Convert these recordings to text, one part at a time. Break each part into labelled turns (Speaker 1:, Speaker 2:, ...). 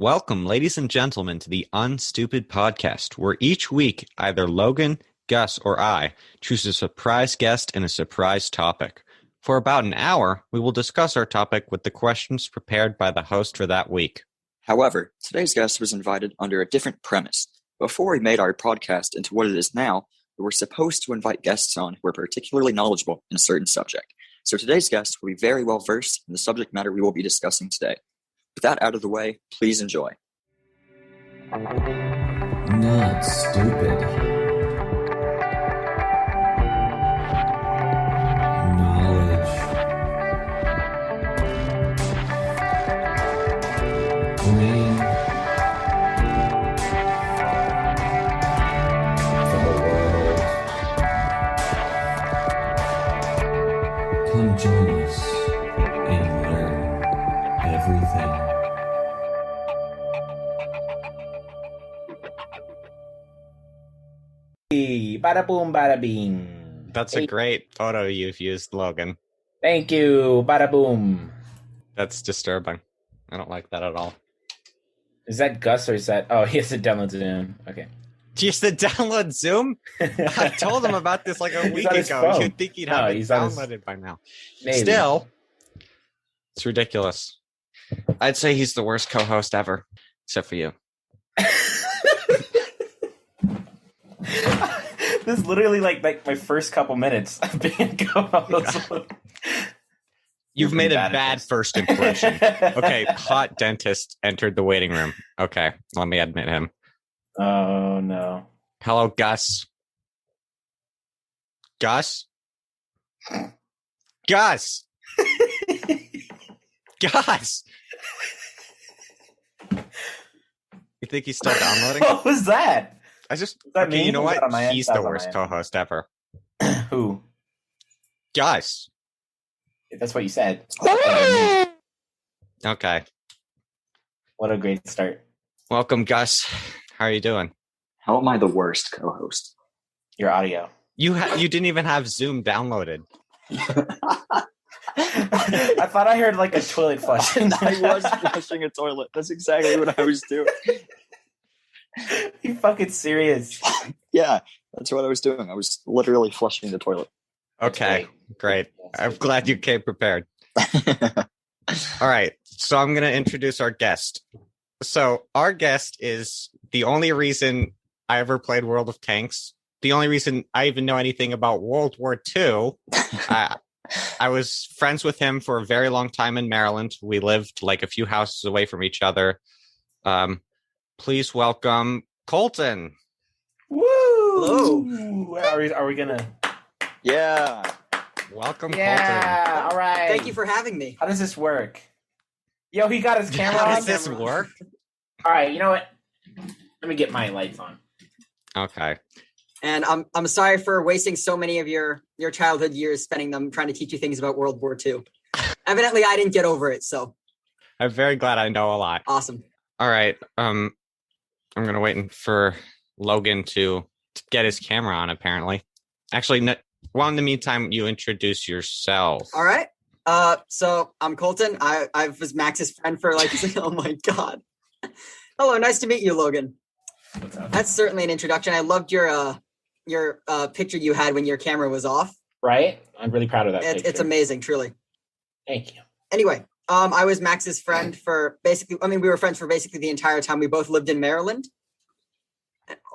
Speaker 1: Welcome, ladies and gentlemen, to the UnStupid podcast, where each week either Logan, Gus, or I choose a surprise guest and a surprise topic. For about an hour, we will discuss our topic with the questions prepared by the host for that week.
Speaker 2: However, today's guest was invited under a different premise. Before we made our podcast into what it is now, we were supposed to invite guests on who are particularly knowledgeable in a certain subject. So today's guest will be very well versed in the subject matter we will be discussing today. With that out of the way, please enjoy.
Speaker 3: Not stupid. Knowledge. Brain. The world. Come join us and learn everything.
Speaker 4: Bada boom, bada bing.
Speaker 1: That's a great photo you've used, Logan.
Speaker 4: Thank you, bada boom.
Speaker 1: That's disturbing. I don't like that at all.
Speaker 4: Is that Gus or is that? Oh, he has to download Zoom. Okay.
Speaker 1: Do you have to download Zoom? I told him about this like a week
Speaker 4: on his
Speaker 1: ago.
Speaker 4: phone.
Speaker 1: You'd think he'd have it
Speaker 4: he's on his-
Speaker 1: downloaded by now.
Speaker 4: Maybe.
Speaker 1: Still, it's ridiculous. I'd say he's the worst co-host ever, except for you.
Speaker 4: This is literally like my first couple minutes of being a co-host.
Speaker 1: You've made a
Speaker 4: bad at
Speaker 1: bad
Speaker 4: this.
Speaker 1: first impression. Okay, hot dentist entered the waiting room. Okay, let me admit him.
Speaker 4: Oh no.
Speaker 1: Hello, Gus. Gus? Gus! Gus! You think he's still downloading?
Speaker 4: What was that?
Speaker 1: I just,
Speaker 4: that
Speaker 1: okay,
Speaker 4: me?
Speaker 1: you know
Speaker 4: Was
Speaker 1: what?
Speaker 4: that on my end?
Speaker 1: He's
Speaker 4: That
Speaker 1: the
Speaker 4: was on
Speaker 1: worst
Speaker 4: my end.
Speaker 1: co-host ever.
Speaker 4: Who?
Speaker 1: Gus.
Speaker 4: That's what you said.
Speaker 1: Okay.
Speaker 4: What a great start.
Speaker 1: Welcome, Gus. How are you doing?
Speaker 2: How am I the worst co-host?
Speaker 4: Your audio.
Speaker 1: You didn't even have Zoom downloaded.
Speaker 4: I thought I heard like a toilet flushing.
Speaker 2: I was flushing a toilet. That's exactly what I was doing.
Speaker 4: You fucking serious?
Speaker 2: Yeah, that's what I was doing. I was literally flushing the toilet.
Speaker 1: Okay, great.
Speaker 4: That's
Speaker 1: I'm glad you came prepared. All right, so I'm going to introduce our guest. So our guest is the only reason I ever played World of Tanks, the only reason I even know anything about World War II. I was friends with him for a very long time in Maryland. We lived like a few houses away from each other. Please welcome Coltin.
Speaker 4: Woo!
Speaker 2: Hello.
Speaker 4: Are we gonna?
Speaker 2: Yeah.
Speaker 1: Welcome,
Speaker 4: Yeah. All right.
Speaker 5: Thank you for having me.
Speaker 4: How does this work? Yo, he got his
Speaker 1: Coltin.
Speaker 4: camera
Speaker 1: How
Speaker 4: on.
Speaker 1: does this work?
Speaker 4: All right. You know what? Let me get my lights on.
Speaker 1: Okay.
Speaker 5: And I'm sorry for wasting so many of your childhood years spending them trying to teach you things about World War II. Evidently, I didn't get over it, so
Speaker 1: I'm very glad I know a lot.
Speaker 5: awesome.
Speaker 1: All right. I'm going to wait for Logan to get his camera on, apparently. Actually, well, in the meantime, you introduce yourself.
Speaker 5: All right. So I'm Coltin. I was Max's friend for like, oh my God. Hello, nice to meet you, Logan.
Speaker 4: What's up?
Speaker 5: That's certainly an introduction. I loved your picture you had when your camera was off.
Speaker 4: Right? I'm really proud of that.
Speaker 5: It's
Speaker 4: picture.
Speaker 5: amazing, truly.
Speaker 4: Thank you.
Speaker 5: Anyway, I was Max's friend for basically, we were friends for basically the entire time. We both lived in Maryland.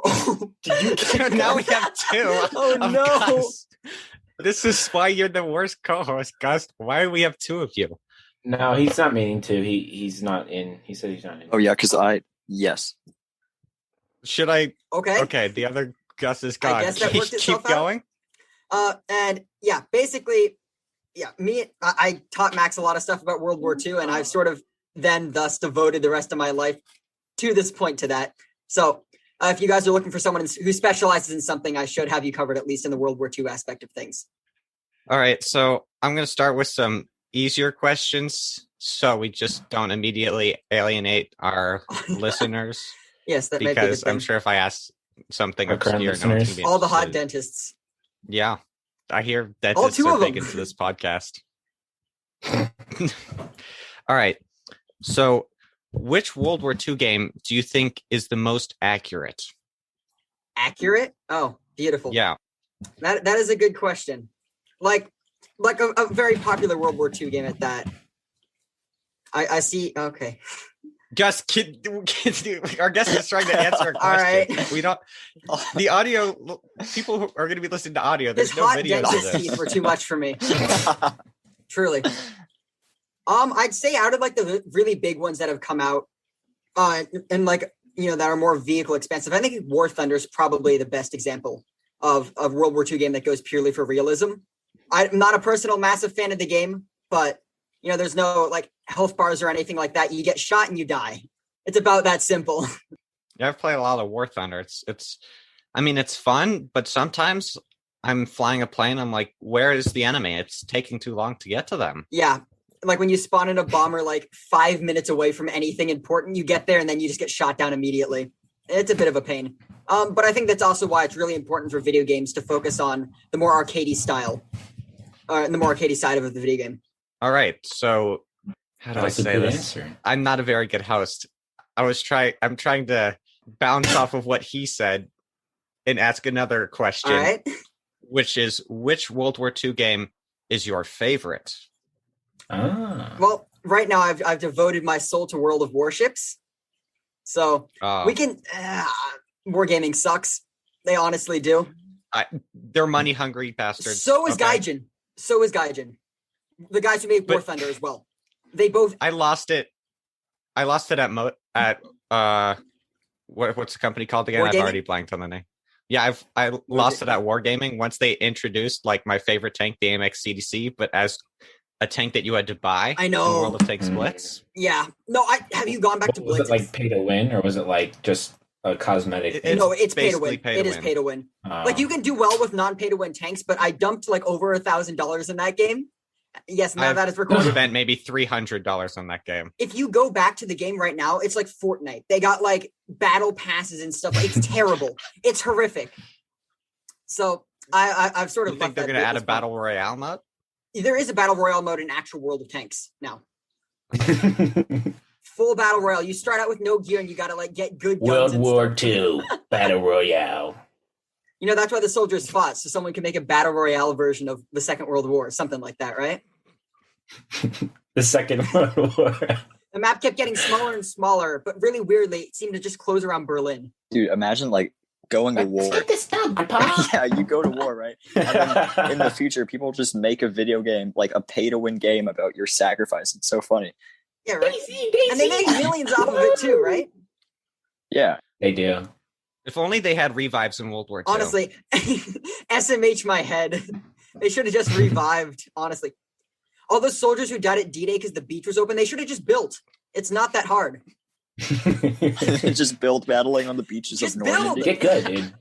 Speaker 1: Now we have two.
Speaker 5: Oh,
Speaker 1: of
Speaker 5: no.
Speaker 1: Gus. This is why you're the worst co-host, Gus. Why do we have two of you?
Speaker 4: No, he's not meaning to. He's not in. He said he's not in.
Speaker 2: Oh yeah, because yes.
Speaker 1: Should I?
Speaker 5: Okay.
Speaker 1: Okay, the other Gus is
Speaker 5: I
Speaker 1: gone.
Speaker 5: guess that worked
Speaker 1: Keep
Speaker 5: itself out.
Speaker 1: going.
Speaker 5: And yeah, basically, I taught Max a lot of stuff about World War II, and I've sort of then thus devoted the rest of my life to this point to that. So if you guys are looking for someone who specializes in something, I should have you covered, at least in the World War II aspect of things.
Speaker 1: All right, so I'm going to start with some easier questions so we just don't immediately alienate our listeners.
Speaker 5: Yes, that might be a good
Speaker 1: Because I'm
Speaker 5: thing.
Speaker 1: sure if I ask something
Speaker 4: Our current
Speaker 1: obscure, no one's
Speaker 4: listeners.
Speaker 1: gonna be
Speaker 5: All the hot
Speaker 1: interested.
Speaker 5: dentists.
Speaker 1: Yeah, I hear
Speaker 5: All
Speaker 1: dentists
Speaker 5: two
Speaker 1: are
Speaker 5: of
Speaker 1: big
Speaker 5: them.
Speaker 1: into this podcast. All right, so which World War II game do you think is the most accurate?
Speaker 5: Accurate? Oh, beautiful.
Speaker 1: Yeah.
Speaker 5: That is a good question. Like a very popular World War II game at that. I see. Okay.
Speaker 1: Just kid, our guest is trying to answer a question.
Speaker 5: All right.
Speaker 1: We don't. The audio people who are going to be listening to audio. There's
Speaker 5: His
Speaker 1: no
Speaker 5: hot
Speaker 1: video to
Speaker 5: dentist
Speaker 1: this.
Speaker 5: teeth were too much for me. Truly. I'd say out of like the really big ones that have come out, and like that are more vehicle expensive, I think War Thunder is probably the best example of World War II game that goes purely for realism. I'm not a personal massive fan of the game, but there's no like health bars or anything like that. You get shot and you die. It's about that simple.
Speaker 1: Yeah, I've played a lot of War Thunder. It's fun, but sometimes I'm flying a plane. I'm like, where is the enemy? It's taking too long to get to them.
Speaker 5: Yeah. Like when you spawn in a bomber like 5 minutes away from anything important, you get there and then you just get shot down immediately. It's a bit of a pain. But I think that's also why it's really important for video games to focus on the more arcadey style, and the more arcadey side of the video game.
Speaker 1: All right. So how do I
Speaker 4: That's a
Speaker 1: say
Speaker 4: good
Speaker 1: this?
Speaker 4: answer.
Speaker 1: I'm not a very good host. I'm trying to bounce off of what he said and ask another question,
Speaker 5: All right.
Speaker 1: which is which World War II game is your favorite?
Speaker 5: Well, right now I've devoted my soul to World of Warships. So we can wargaming sucks. They honestly do.
Speaker 1: They're money hungry bastards.
Speaker 5: So is
Speaker 1: okay?
Speaker 5: Gaijin. So is Gaijin. The guys who made War Thunder as well. They both.
Speaker 1: I lost it at what's the company called again?
Speaker 5: Wargaming?
Speaker 1: I've already blanked on the name. Yeah, I lost it at Wargaming once they introduced like my favorite tank, the 𝐓𝐚𝐠𝐬, but as a tank that you had to buy.
Speaker 5: I know.
Speaker 1: In World of Tanks Blitz.
Speaker 5: Yeah. No, have you gone back to
Speaker 4: Was
Speaker 5: Blitz?
Speaker 4: it like pay to win, or was it like just a cosmetic?
Speaker 5: No, it's pay to
Speaker 1: basically
Speaker 5: win.
Speaker 1: pay to
Speaker 5: It is
Speaker 1: win.
Speaker 5: pay to win. Like you can do well with non-pay to win tanks, but I dumped like over $1,000 in that game. Yes, now that is
Speaker 1: I've
Speaker 5: recorded.
Speaker 1: spent maybe $300 on that game.
Speaker 5: If you go back to the game right now, it's like Fortnite. They got like battle passes and stuff. It's terrible. It's horrific. So I've sort of
Speaker 1: You think they're going to add a battle royale mode?
Speaker 5: There is a battle royale mode in actual World of Tanks now. Full battle royale. You start out with no gear and you got to like get good guns.
Speaker 4: World War II Battle Royale.
Speaker 5: That's why the soldiers fought, so someone can make a battle royale version of the Second World War, something like that, right?
Speaker 4: The Second World War.
Speaker 5: The map kept getting smaller and smaller, but really weirdly, it seemed to just close around Berlin.
Speaker 2: Dude, imagine like going to war. Yeah, you go to war, right? And then in the future, people just make a video game, like a pay-to-win game about your sacrifice. It's so funny.
Speaker 5: Yeah, right? And they make millions off of it too, right?
Speaker 2: Yeah.
Speaker 4: They do.
Speaker 1: If only they had revives in World War II.
Speaker 5: Honestly, SMH my head. They should have just revived, honestly. All those soldiers who died at D-Day because the beach was open, they should have just built. It's not that hard.
Speaker 2: Just build battling on the beaches
Speaker 5: Just
Speaker 2: of
Speaker 5: build.
Speaker 2: Normandy.
Speaker 4: Get good, dude.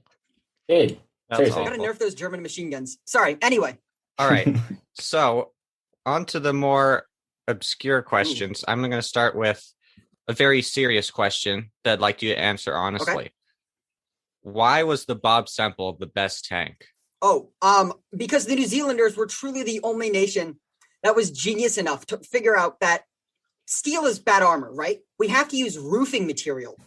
Speaker 4: Dude.
Speaker 1: That's
Speaker 4: Seriously.
Speaker 5: Gotta
Speaker 1: awful.
Speaker 5: nerf those German machine guns. Sorry, anyway.
Speaker 1: All right. So on to the more obscure questions. I'm going to start with a very serious question that I'd like you to answer honestly.
Speaker 5: Okay.
Speaker 1: Why was the Bob Semple the best tank?
Speaker 5: Oh, because the New Zealanders were truly the only nation that was genius enough to figure out that steel is bad armor, right? We have to use roofing material.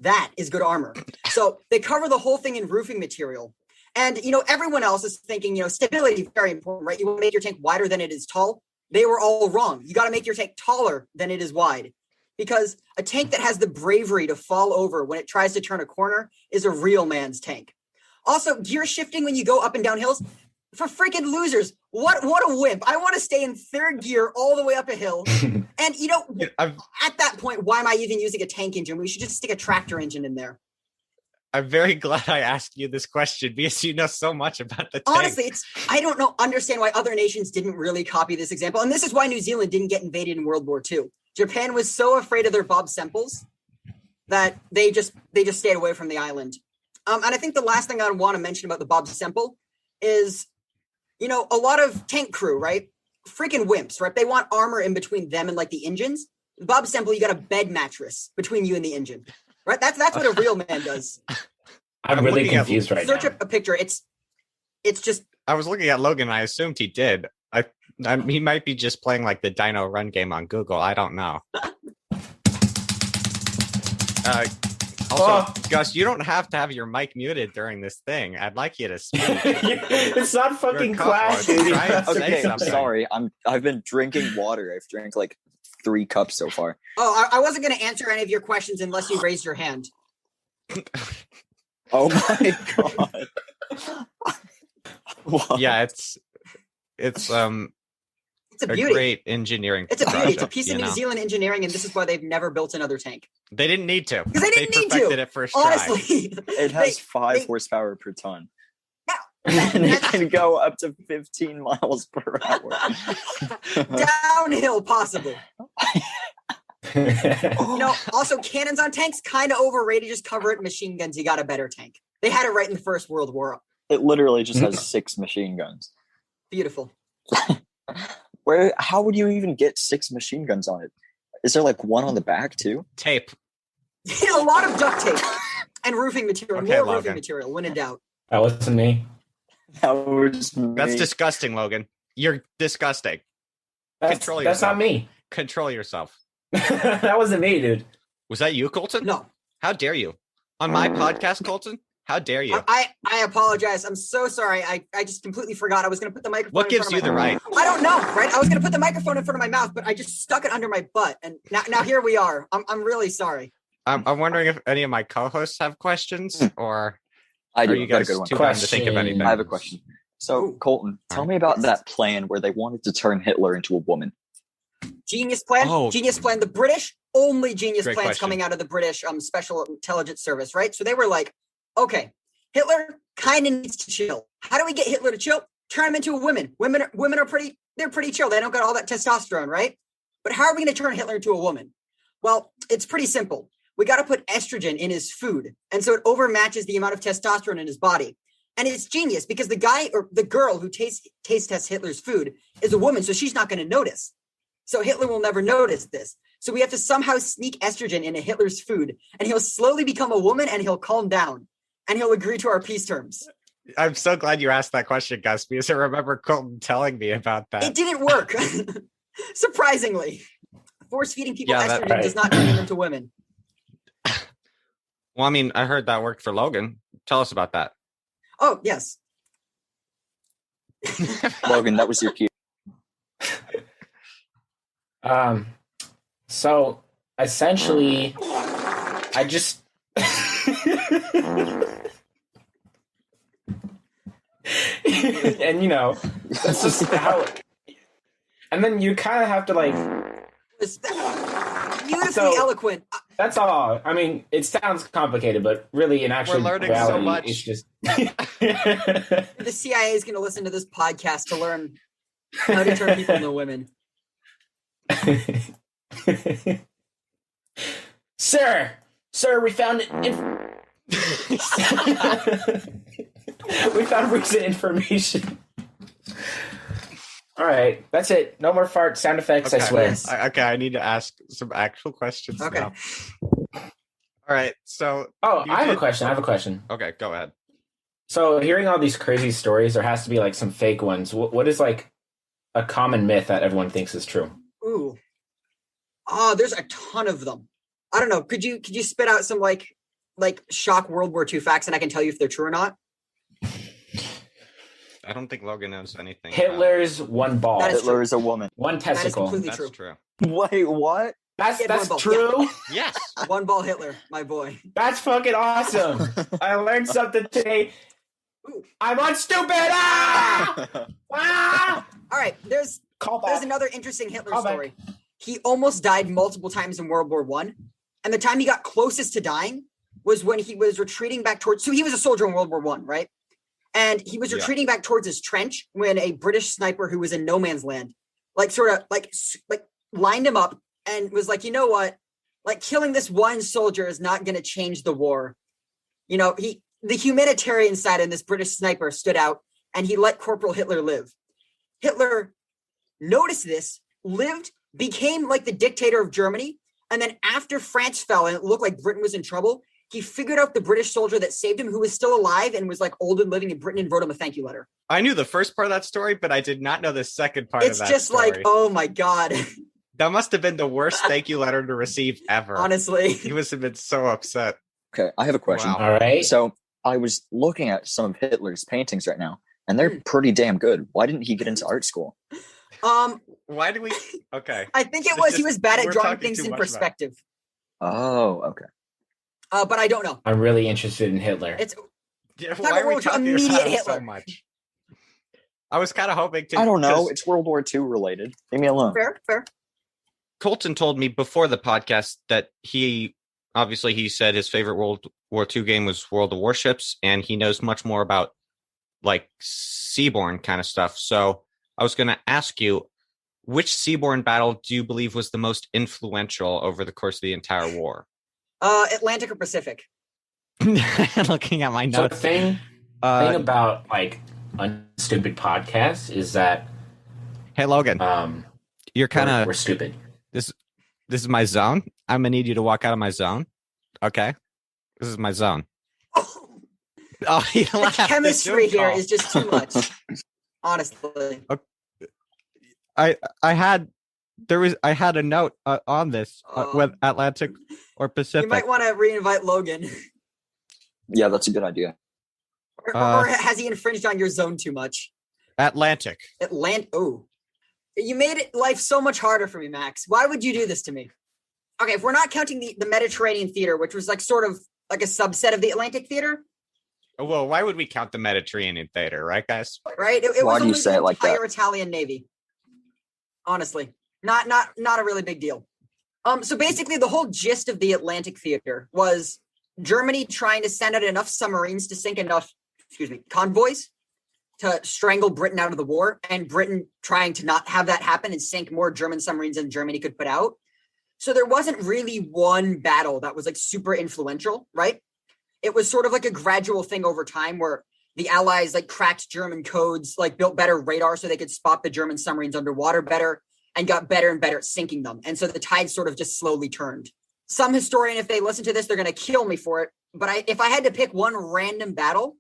Speaker 5: That is good armor. So they cover the whole thing in roofing material. And, everyone else is thinking, stability is very important, right? You want to make your tank wider than it is tall. They were all wrong. You got to make your tank taller than it is wide. Because a tank that has the bravery to fall over when it tries to turn a corner is a real man's tank. Also, gear shifting when you go up and down hills, for freaking losers. What a wimp. I want to stay in third gear all the way up a hill. And, at that point, why am I even using a tank engine? We should just stick a tractor engine in there.
Speaker 1: I'm very glad I asked you this question because you know so much about the tank.
Speaker 5: Honestly, I don't understand why other nations didn't really copy this example. And this is why New Zealand didn't get invaded in World War II. Japan was so afraid of their Bob Semples that they just stayed away from the island. And I think the last thing I want to mention about the Bob Semple is, a lot of tank crew, right? Freaking wimps, right? They want armor in between them and like the engines. The Bob Semple, you got a bed mattress between you and the engine, right? That's what a real man does.
Speaker 4: I'm really confused right
Speaker 5: Search
Speaker 4: now.
Speaker 5: up a picture. It's just.
Speaker 1: I was looking at Logan. I assumed he did. He might be just playing like the Dino Run game on Google. I don't know. Also, Gus, you don't have to have your mic muted during this thing. I'd like you to speak.
Speaker 4: It's not fucking Clash, dude.
Speaker 2: Okay, I'm sorry. I've been drinking water. I've drank like 3 cups so far.
Speaker 5: Oh, I wasn't going to answer any of your questions unless you raised your hand.
Speaker 2: Oh my god. What?
Speaker 1: Yeah, it's
Speaker 5: a beauty.
Speaker 1: great engineering.
Speaker 5: It's a beauty.
Speaker 1: project,
Speaker 5: It's a piece of New Zealand engineering, and this is why they've never built another tank.
Speaker 1: They didn't need to.
Speaker 5: Because they didn't need to.
Speaker 1: Perfected it first try.
Speaker 5: Honestly.
Speaker 2: It has 5 horsepower per ton.
Speaker 5: Yeah.
Speaker 2: And it can go up to 15 miles per hour.
Speaker 5: Downhill, possibly. Also, cannons on tanks, kind of overrated. Just cover it in machine guns. You got a better tank. They had it right in the First World War.
Speaker 2: It literally just has 6 machine guns.
Speaker 5: Beautiful.
Speaker 2: How would you even get 6 machine guns on it? Is there like one on the back too?
Speaker 1: Tape.
Speaker 5: A lot of duct tape and roofing material.
Speaker 1: Okay,
Speaker 5: More
Speaker 1: Logan.
Speaker 5: roofing material, when in doubt.
Speaker 4: That wasn't me.
Speaker 2: That was me.
Speaker 1: That's disgusting, Logan. You're disgusting. Control
Speaker 4: That's
Speaker 1: yourself.
Speaker 4: not me.
Speaker 1: Control yourself.
Speaker 4: That wasn't me, dude.
Speaker 1: Was that you, Colton?
Speaker 5: No.
Speaker 1: How dare you? On my podcast, Colton? How dare you?
Speaker 5: I apologize. I'm so sorry. I just completely forgot. I was going to put the microphone
Speaker 1: What
Speaker 5: in
Speaker 1: gives
Speaker 5: front
Speaker 1: you
Speaker 5: of
Speaker 1: the
Speaker 5: my
Speaker 1: right?
Speaker 5: I don't know, right? I was going to put the microphone in front of my mouth, but I just stuck it under my butt. And now here we are. I'm really sorry.
Speaker 1: I'm wondering if any of my co-hosts have questions, or
Speaker 2: I do.
Speaker 1: are you guys
Speaker 2: I've got a good
Speaker 1: too
Speaker 2: one.
Speaker 1: dumb to think of anything?
Speaker 2: I have a question. So, Colton, tell me about that plan where they wanted to turn Hitler into a woman.
Speaker 5: Genius plan.
Speaker 1: Oh.
Speaker 5: Genius plan. The British, only genius
Speaker 1: Great
Speaker 5: plans
Speaker 1: question.
Speaker 5: coming out of the British Special Intelligence Service, right? So they were like, okay, Hitler kind of needs to chill. How do we get Hitler to chill? Turn him into a woman. Women are pretty, they're pretty chill. They don't got all that testosterone, right? But how are we going to turn Hitler into a woman? Well, it's pretty simple. We got to put estrogen in his food. And so it overmatches the amount of testosterone in his body. And it's genius because the guy or the girl who taste tests Hitler's food is a woman. So she's not going to notice. So Hitler will never notice this. So we have to somehow sneak estrogen into Hitler's food, and he'll slowly become a woman, and he'll calm down, and he'll agree to our peace terms.
Speaker 1: I'm so glad you asked that question, Gus, because I remember Colton telling me about that.
Speaker 5: It didn't work. Surprisingly. Force feeding people
Speaker 1: Yeah,
Speaker 5: estrogen does not turn them into women.
Speaker 1: Well, I mean, I heard that worked for Logan. Tell us about that.
Speaker 5: Oh, yes.
Speaker 2: Logan, that was your cue.
Speaker 4: So essentially, I just and that's just how. And then you kind of have to like.
Speaker 5: Beautifully eloquent.
Speaker 4: That's all. I mean, it sounds complicated, but really, in actual
Speaker 1: We're learning
Speaker 4: reality,
Speaker 1: so much.
Speaker 4: it's just.
Speaker 5: The CIA is going to listen to this podcast to learn how to turn people into women.
Speaker 4: Sir, we found we found recent information. All right, that's it. No more fart sound effects.
Speaker 1: Okay.
Speaker 4: I swear.
Speaker 5: Yes.
Speaker 1: I need to ask some actual questions
Speaker 5: Okay.
Speaker 1: now. All right, so
Speaker 4: Oh,
Speaker 1: you
Speaker 4: I have a
Speaker 1: did-
Speaker 4: question.
Speaker 1: Okay, go ahead.
Speaker 4: So, hearing all these crazy stories, there has to be like some fake ones. What is like a common myth that everyone thinks is true?
Speaker 5: Ooh. Oh, there's a ton of them. I don't know. Could you spit out some like shock World War II facts, and I can tell you if they're true or not?
Speaker 1: I don't think Logan knows anything.
Speaker 4: Hitler's one ball,
Speaker 5: That is
Speaker 2: Hitler is a woman.
Speaker 4: one
Speaker 5: That is
Speaker 4: testicle.
Speaker 5: completely
Speaker 1: That's true.
Speaker 2: Wait, what?
Speaker 4: That's
Speaker 5: Yeah, one ball,
Speaker 4: true.
Speaker 1: Yes.
Speaker 5: One ball Hitler, my boy.
Speaker 4: That's fucking awesome. I learned something today. I'm unstupid. Ah! Ah!
Speaker 5: All right, there's
Speaker 4: Call back.
Speaker 5: another interesting Hitler
Speaker 4: Call back.
Speaker 5: story. He almost died multiple times in World War One, and the time he got closest to dying was when he was retreating back towards. So he was a soldier in World War One, right? And he was retreating back towards his trench when a British sniper who was in no man's land, sort of lined him up and was like, you know what? Like, killing this one soldier is not going to change the war. The humanitarian side in this British sniper stood out, and he let Corporal Hitler live. Hitler noticed this, lived, became like the dictator of Germany, and then after France fell and it looked like Britain was in trouble, he figured out the British soldier that saved him, who was still alive and was like old and living in Britain, and wrote him a thank you letter.
Speaker 1: I knew the first part of that story, but I did not know the second part
Speaker 5: It's
Speaker 1: of that
Speaker 5: just
Speaker 1: story.
Speaker 5: like, oh my God.
Speaker 1: That must have been the worst thank you letter to receive ever.
Speaker 5: Honestly.
Speaker 1: He must have been so upset.
Speaker 2: Okay, I have a question.
Speaker 1: Wow.
Speaker 6: All right.
Speaker 2: So I was looking at some of Hitler's paintings right now, and they're pretty damn good. Why didn't he get into art school?
Speaker 1: Why do we? Okay.
Speaker 5: I think he
Speaker 1: It's
Speaker 5: was bad at
Speaker 1: we're
Speaker 5: drawing
Speaker 1: talking
Speaker 5: things
Speaker 1: too
Speaker 5: in
Speaker 1: much about it.
Speaker 5: perspective.
Speaker 2: Oh, okay.
Speaker 5: But I don't know.
Speaker 6: I'm really interested in Hitler.
Speaker 5: It's
Speaker 1: Yeah,
Speaker 5: Talk
Speaker 1: why
Speaker 5: about
Speaker 1: are we
Speaker 5: World War II,
Speaker 1: talking
Speaker 5: immediate
Speaker 1: about him
Speaker 5: Hitler.
Speaker 1: so much? I was kind of hoping to.
Speaker 2: I don't know.
Speaker 1: 'cause
Speaker 2: It's World War II related. Leave me alone.
Speaker 5: fair.
Speaker 1: Coltin told me before the podcast that he said his favorite World War II game was World of Warships, and he knows much more about like seaborne kind of stuff. So I was going to ask you, which seaborne battle do you believe was the most influential over the course of the entire war?
Speaker 5: Atlantic or Pacific?
Speaker 1: Looking at my
Speaker 6: So the
Speaker 1: notes.
Speaker 6: thing about like UnStupid podcast is that
Speaker 1: Hey Logan, you're kind
Speaker 6: we're
Speaker 1: of
Speaker 6: stupid.
Speaker 1: this is my zone. I'm gonna need you to walk out of my zone. Okay, this is my zone. Oh, you
Speaker 5: The
Speaker 1: laughed.
Speaker 5: chemistry
Speaker 1: The Zoom
Speaker 5: here
Speaker 1: call.
Speaker 5: is just too much. Honestly.
Speaker 1: I had a note on this with Atlantic or
Speaker 5: You
Speaker 1: Pacific.
Speaker 5: might want to reinvite Logan.
Speaker 2: Yeah, that's a good idea.
Speaker 5: Or has he infringed on your zone too much?
Speaker 1: Atlantic.
Speaker 5: Oh. You made life so much harder for me, Max. Why would you do this to me? Okay, if we're not counting the Mediterranean theater, which was like sort of like a subset of the Atlantic theater,
Speaker 1: Well, why would we count the Mediterranean theater, right, guys?
Speaker 5: right? It
Speaker 2: Why
Speaker 5: was
Speaker 2: do you
Speaker 5: only
Speaker 2: say
Speaker 5: the
Speaker 2: it like that?
Speaker 5: entire Italian Navy. Honestly, not a really big deal. So basically, the whole gist of the Atlantic theater was Germany trying to send out enough submarines to sink enough, convoys to strangle Britain out of the war, and Britain trying to not have that happen and sink more German submarines than Germany could put out. So there wasn't really one battle that was like super influential, right? It was sort of like a gradual thing over time where the Allies like cracked German codes, like built better radar so they could spot the German submarines underwater better, and got better and better at sinking them. And so the tide sort of just slowly turned. Some historian, if they listen to this, they're going to kill me for it. But if I had to pick one random battle.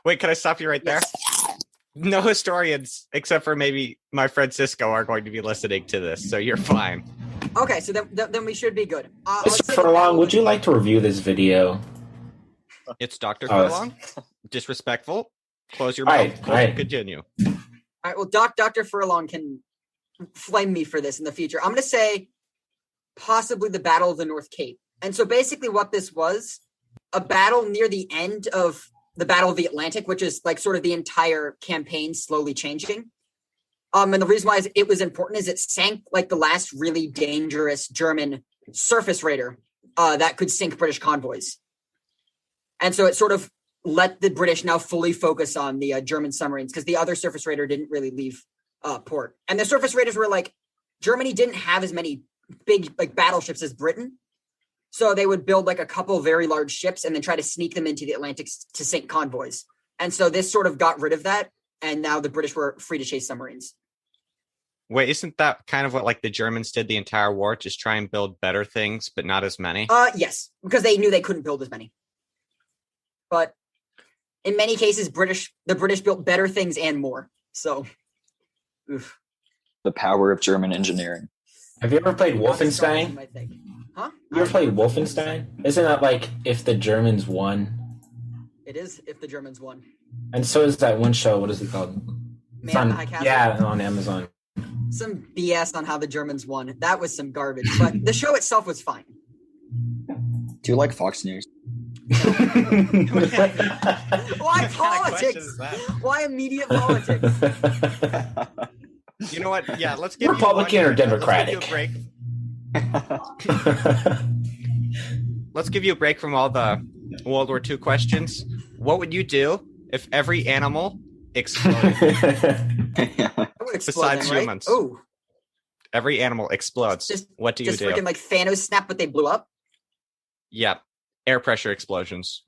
Speaker 1: Wait, can I stop you right there?
Speaker 5: Yes.
Speaker 1: No historians, except for maybe my friend Cisco, are going to be listening to this, so you're fine.
Speaker 5: Okay, so then we should be good.
Speaker 6: Mr. Furlong, would you like to review this video?
Speaker 1: It's Dr.
Speaker 6: Oh,
Speaker 1: Furlong. Disrespectful. Close your
Speaker 6: All
Speaker 1: mouth.
Speaker 6: right,
Speaker 1: Close
Speaker 6: all right.
Speaker 1: and continue.
Speaker 5: All right, well, Dr. Furlong can flame me for this in the future. I'm going to say possibly the Battle of the North Cape. And so basically what this was, a battle near the end of the Battle of the Atlantic, which is like sort of the entire campaign slowly changing. And the reason why it was important is it sank like the last really dangerous German surface raider that could sink British convoys. And so it sort of let the British now fully focus on the German submarines because the other surface raider didn't really leave port. And the surface raiders were like, Germany didn't have as many big like battleships as Britain. So they would build like a couple very large ships and then try to sneak them into the Atlantic to sink convoys. And so this sort of got rid of that. And now the British were free to chase submarines.
Speaker 1: Wait, isn't that kind of what like the Germans did the entire war? Just try and build better things, but not as many?
Speaker 5: Yes, because they knew they couldn't build as many. But in many cases, the British built better things and more. So, oof.
Speaker 2: The power of German engineering.
Speaker 6: Have you ever played
Speaker 5: Not as strong as you
Speaker 6: Wolfenstein?
Speaker 5: might think. Huh?
Speaker 6: You ever played Wolfenstein? Isn't that like if the Germans won?
Speaker 5: It is if the Germans won.
Speaker 6: And so is that one show. What is it called? It's
Speaker 5: Man in
Speaker 6: on-
Speaker 5: the High Castle.
Speaker 6: yeah, on Amazon.
Speaker 5: Some BS on how the Germans won. That was some garbage. But the show itself was fine.
Speaker 2: Do you like Fox News?
Speaker 5: Why
Speaker 1: What kind of
Speaker 5: politics?
Speaker 1: question is that?
Speaker 5: Why immediate politics?
Speaker 1: You know what? Yeah, let's give
Speaker 6: Republican
Speaker 1: you
Speaker 6: or
Speaker 1: one,
Speaker 6: Democratic?
Speaker 1: Let's give you a break. Let's give you a break from all the World War II questions. What would you do if every animal exploded?
Speaker 5: That would explode
Speaker 1: Besides
Speaker 5: then, right?
Speaker 1: humans.
Speaker 5: Oh,
Speaker 1: Every animal explodes.
Speaker 5: Just-
Speaker 1: What do you
Speaker 5: just
Speaker 1: do?
Speaker 5: freaking like Thanos snap, but they blew up.
Speaker 1: Yeah, air pressure explosions.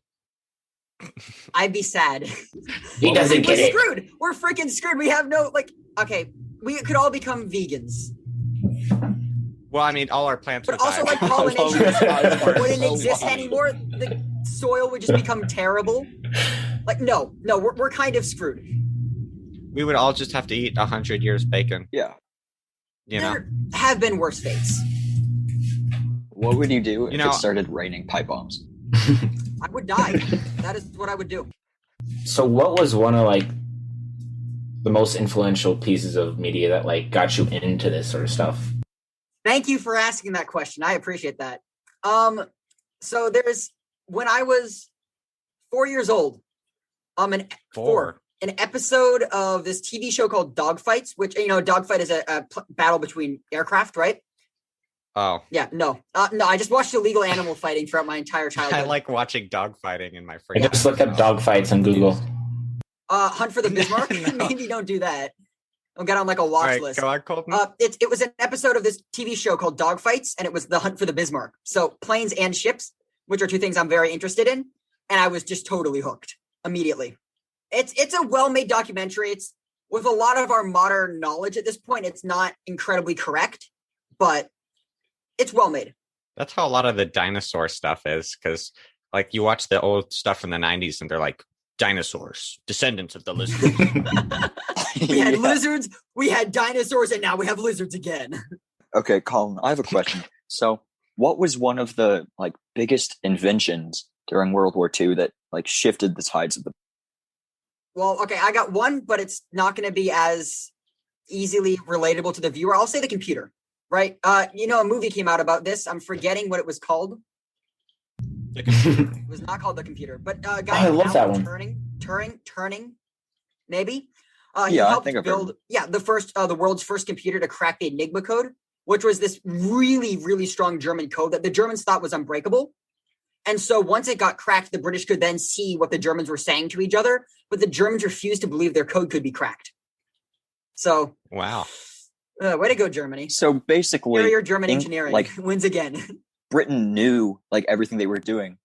Speaker 5: I'd be sad.
Speaker 6: He doesn't
Speaker 5: We're
Speaker 6: get it.
Speaker 5: screwed. We're freaking screwed. We have no okay. We could all become vegans,
Speaker 1: Well, I mean, all our plants
Speaker 5: but
Speaker 1: would
Speaker 5: also
Speaker 1: die.
Speaker 5: like pollination
Speaker 2: Oh,
Speaker 5: wouldn't
Speaker 2: so
Speaker 5: exist
Speaker 2: wide.
Speaker 5: anymore. The soil would just become terrible. Like no, we're kind of screwed.
Speaker 1: We would all just have to eat 100 years bacon.
Speaker 2: Yeah.
Speaker 1: You know,
Speaker 5: There have been worse fates.
Speaker 2: What would you do if
Speaker 1: You know-
Speaker 2: it started raining pipe bombs?
Speaker 5: I would die. That is what I would do.
Speaker 6: So what was one of like the most influential pieces of media that like got you into this sort of stuff?
Speaker 5: Thank you for asking that question. I appreciate that. So there's when I was 4 years old, an episode of this TV show called Dogfights, which dogfight is a battle between aircraft, right?
Speaker 1: Oh,
Speaker 5: Yeah, no. I just watched illegal animal fighting throughout my entire childhood.
Speaker 1: I like watching dogfighting in my free
Speaker 6: I
Speaker 1: time.
Speaker 6: just looked up dogfights on Google.
Speaker 5: Hunt for the Bismarck.
Speaker 1: No.
Speaker 5: Maybe don't do that. I'll get on like a
Speaker 1: All
Speaker 5: watch
Speaker 1: right,
Speaker 5: list.
Speaker 1: go on, Colton.
Speaker 5: It was an episode of this TV show called Dogfights, and it was the Hunt for the Bismarck. So planes and ships, which are two things I'm very interested in, and I was just totally hooked immediately. It's a well-made documentary. It's with a lot of our modern knowledge at this point. It's not incredibly correct, but it's well made.
Speaker 1: That's how a lot of the dinosaur stuff is, because like you watch the old stuff from the 90s and they're like, dinosaurs, descendants of the lizards.
Speaker 5: We had lizards, we had dinosaurs, and now we have lizards again.
Speaker 2: Okay, Colin, I have a question. So, what was one of the like biggest inventions during World War II that like shifted the tides of the?
Speaker 5: Well, okay, I got one, but it's not going to be as easily relatable to the viewer. I'll say the computer, right? A movie came out about this. I'm forgetting what it was called. It was not called The Computer, but a guy
Speaker 6: I love that one.
Speaker 5: Turing, maybe.
Speaker 2: Yeah, I
Speaker 5: helped
Speaker 2: think I've
Speaker 5: build the world's first computer to crack the Enigma code, which was this really, really strong German code that the Germans thought was unbreakable. And so once it got cracked, the British could then see what the Germans were saying to each other, but the Germans refused to believe their code could be cracked. So,
Speaker 1: Wow.
Speaker 5: Way to go, Germany.
Speaker 2: So basically,
Speaker 5: Your German engineering wins again.
Speaker 2: Britain knew like everything they were doing,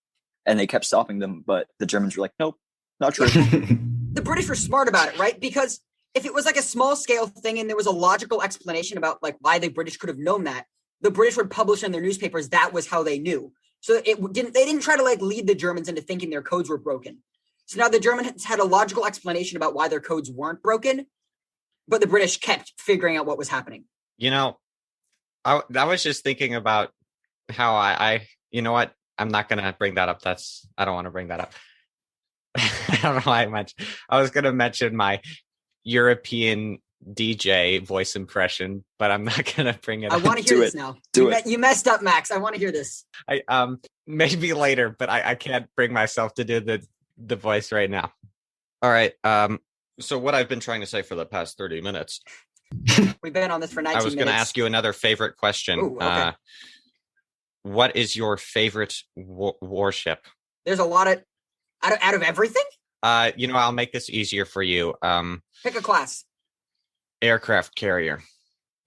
Speaker 2: and they kept stopping them, but the Germans were like, "Nope, not true."
Speaker 5: The British were smart about it, right? Because if it was like a small scale thing and there was a logical explanation about like why the British could have known that, the British would publish in their newspapers that was how they knew. So they didn't try to like lead the Germans into thinking their codes were broken. So now the Germans had a logical explanation about why their codes weren't broken, but the British kept figuring out what was happening.
Speaker 1: I was just thinking about how I you know what? I'm not going to bring that up. I don't want to bring that up. I don't know why I was going to mention my European DJ voice impression, but I'm not going to bring it up.
Speaker 5: I want to hear this now. You messed up, Max. I want to hear this.
Speaker 1: Maybe later, but I can't bring myself to do the voice right now. All right. So what I've been trying to say for the past 30 minutes.
Speaker 5: We've been on this for 19 minutes.
Speaker 1: I was going to ask you another favorite question.
Speaker 5: Ooh, okay.
Speaker 1: What is your favorite warship?
Speaker 5: There's a lot of out of everything.
Speaker 1: I'll make this easier for you.
Speaker 5: Pick a class.
Speaker 1: Aircraft carrier.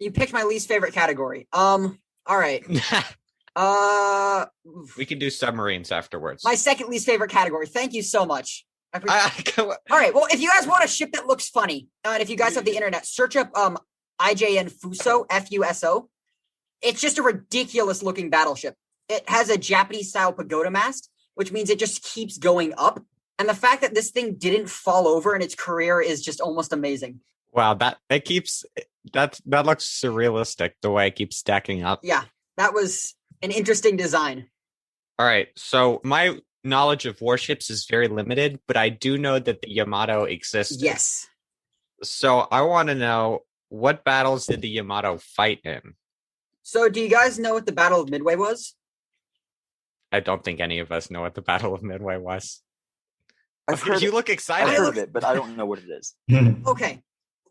Speaker 5: You picked my least favorite category. All right.
Speaker 1: We can do submarines afterwards.
Speaker 5: My second least favorite category. Thank you so much. All
Speaker 1: right.
Speaker 5: Well, if you guys want a ship that looks funny, and if you guys have the internet, search up IJN Fuso, Fuso. It's just a ridiculous looking battleship. It has a Japanese style pagoda mast, which means it just keeps going up. And the fact that this thing didn't fall over in its career is just almost amazing.
Speaker 1: Wow, that looks surrealistic the way it keeps stacking up.
Speaker 5: Yeah, that was an interesting design.
Speaker 1: All right, so my knowledge of warships is very limited, but I do know that the Yamato existed.
Speaker 5: Yes.
Speaker 1: So I want to know, what battles did the Yamato fight in?
Speaker 5: So do you guys know what the Battle of Midway was?
Speaker 1: I don't think any of us know what the Battle of Midway was.
Speaker 2: I've heard
Speaker 1: You look excited.
Speaker 2: I've heard of it, but I don't know what it is.
Speaker 5: Okay.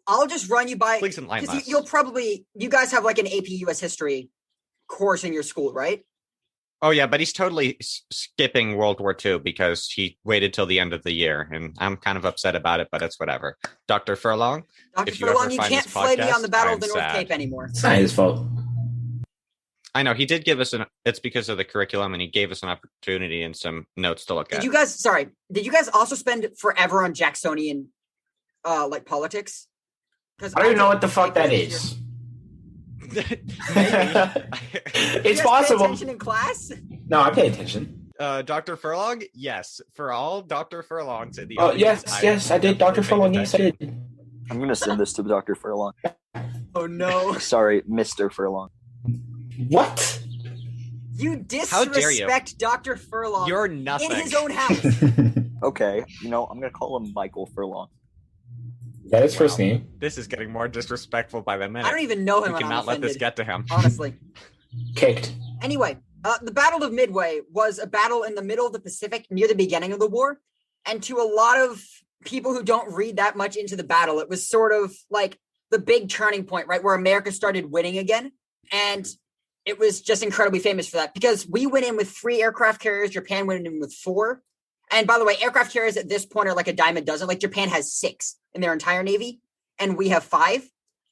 Speaker 5: I'll just run you by,
Speaker 1: Please enlighten us.
Speaker 5: you guys have like an AP US history course in your school, right?
Speaker 1: Oh yeah, but he's totally skipping World War II because he waited till the end of the year, and I'm kind of upset about it, but it's whatever. Dr. Furlong?
Speaker 5: Dr. Furlong, you can't flay me on the Battle of the North Cape anymore.
Speaker 6: It's not his fault.
Speaker 1: I know, he did give us it's because of the curriculum, and he gave us an opportunity and some notes to look at.
Speaker 5: Did you guys also spend forever on Jacksonian politics?
Speaker 6: I don't even know what the fuck that is. It's possible.
Speaker 5: Pay attention in class?
Speaker 6: No, I pay attention.
Speaker 1: Dr. Furlong? Yes. For all Dr. Furlongs in the
Speaker 6: Oh,
Speaker 1: audience,
Speaker 6: yes, I did. Dr. Furlong, yes, I did.
Speaker 2: I'm going to send this to Dr. Furlong.
Speaker 5: Oh no.
Speaker 2: Sorry, Mr. Furlong.
Speaker 6: What?
Speaker 5: You
Speaker 1: How dare you?
Speaker 5: disrespect Dr. Furlong
Speaker 1: You're
Speaker 5: in
Speaker 1: nothing.
Speaker 5: his own house.
Speaker 2: Okay, I'm gonna call him Michael Furlong.
Speaker 6: That is first name.
Speaker 1: This is getting more disrespectful by the minute.
Speaker 5: I don't even know him.
Speaker 1: We
Speaker 5: and I'm
Speaker 1: cannot let this
Speaker 5: offended,
Speaker 1: get to him.
Speaker 5: honestly.
Speaker 6: Kicked.
Speaker 5: Anyway, the Battle of Midway was a battle in the middle of the Pacific near the beginning of the war. And to a lot of people who don't read that much into the battle, it was sort of like the big turning point, right? Where America started winning again. And it was just incredibly famous for that because we went in with 3 aircraft carriers. Japan went in with 4. And by the way, aircraft carriers at this point are like a dime a dozen. Like Japan has 6 in their entire Navy and we have 5.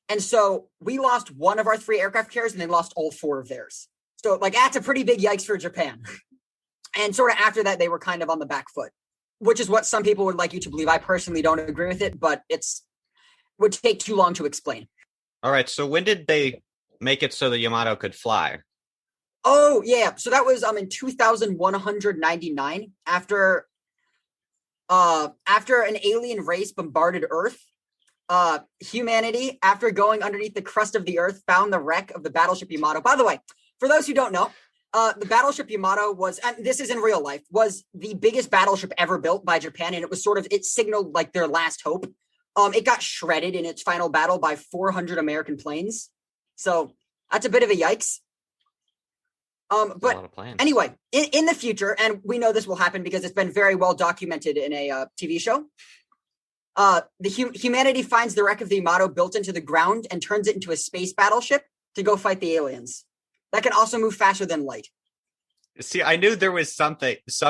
Speaker 5: And so we lost 1 of our 3 aircraft carriers and they lost all 4 of theirs. So like that's a pretty big yikes for Japan. And sort of after that, they were kind of on the back foot, which is what some people would like you to believe. I personally don't agree with it, but would take too long to explain.
Speaker 1: All right, so when did they make it so the Yamato could fly?
Speaker 5: Oh, yeah. So that was in 2199 after an alien race bombarded Earth. Humanity, after going underneath the crust of the Earth, found the wreck of the battleship Yamato. By the way, for those who don't know, the battleship Yamato was, and this is in real life, was the biggest battleship ever built by Japan, and it signaled like their last hope. It got shredded in its final battle by 400 American planes. So that's a bit of a yikes. But anyway, in the future, and we know this will happen because it's been very well documented in a TV show, humanity finds the wreck of the Yamato built into the ground and turns it into a space battleship to go fight the aliens. That can also move faster than light.
Speaker 1: See, I knew there was some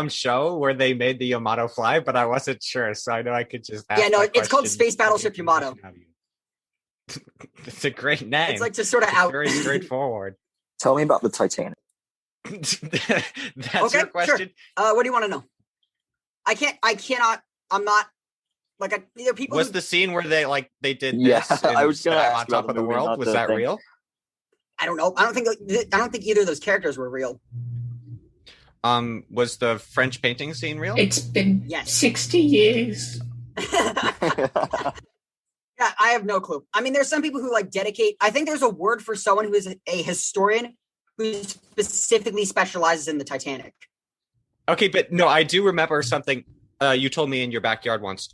Speaker 1: show where they made the Yamato fly, but I wasn't sure, so I know I could just ask.
Speaker 5: Yeah, no, it's called Space Battleship Yamato.
Speaker 1: It's a great name.
Speaker 5: It's like just sort of
Speaker 1: very straightforward.
Speaker 2: Tell me about the Titanic.
Speaker 1: That's
Speaker 5: okay,
Speaker 1: your question?
Speaker 5: Sure. What do you want to know? I'm not like people.
Speaker 1: Was the scene where they did
Speaker 2: Yeah,
Speaker 1: this?
Speaker 2: I was gonna ask
Speaker 1: on top of the
Speaker 2: movie,
Speaker 1: world.
Speaker 2: not
Speaker 1: Was
Speaker 2: the
Speaker 1: that
Speaker 2: thing.
Speaker 1: real?
Speaker 5: I don't know. I don't think either of those characters were real.
Speaker 1: Was the French painting scene real?
Speaker 6: It's been
Speaker 5: Yes.
Speaker 6: 60 years.
Speaker 5: Yeah, I have no clue. I mean, there's some people who dedicate. I think there's a word for someone who is a historian who specifically specializes in the Titanic.
Speaker 1: Okay, but no, I do remember something you told me in your backyard once.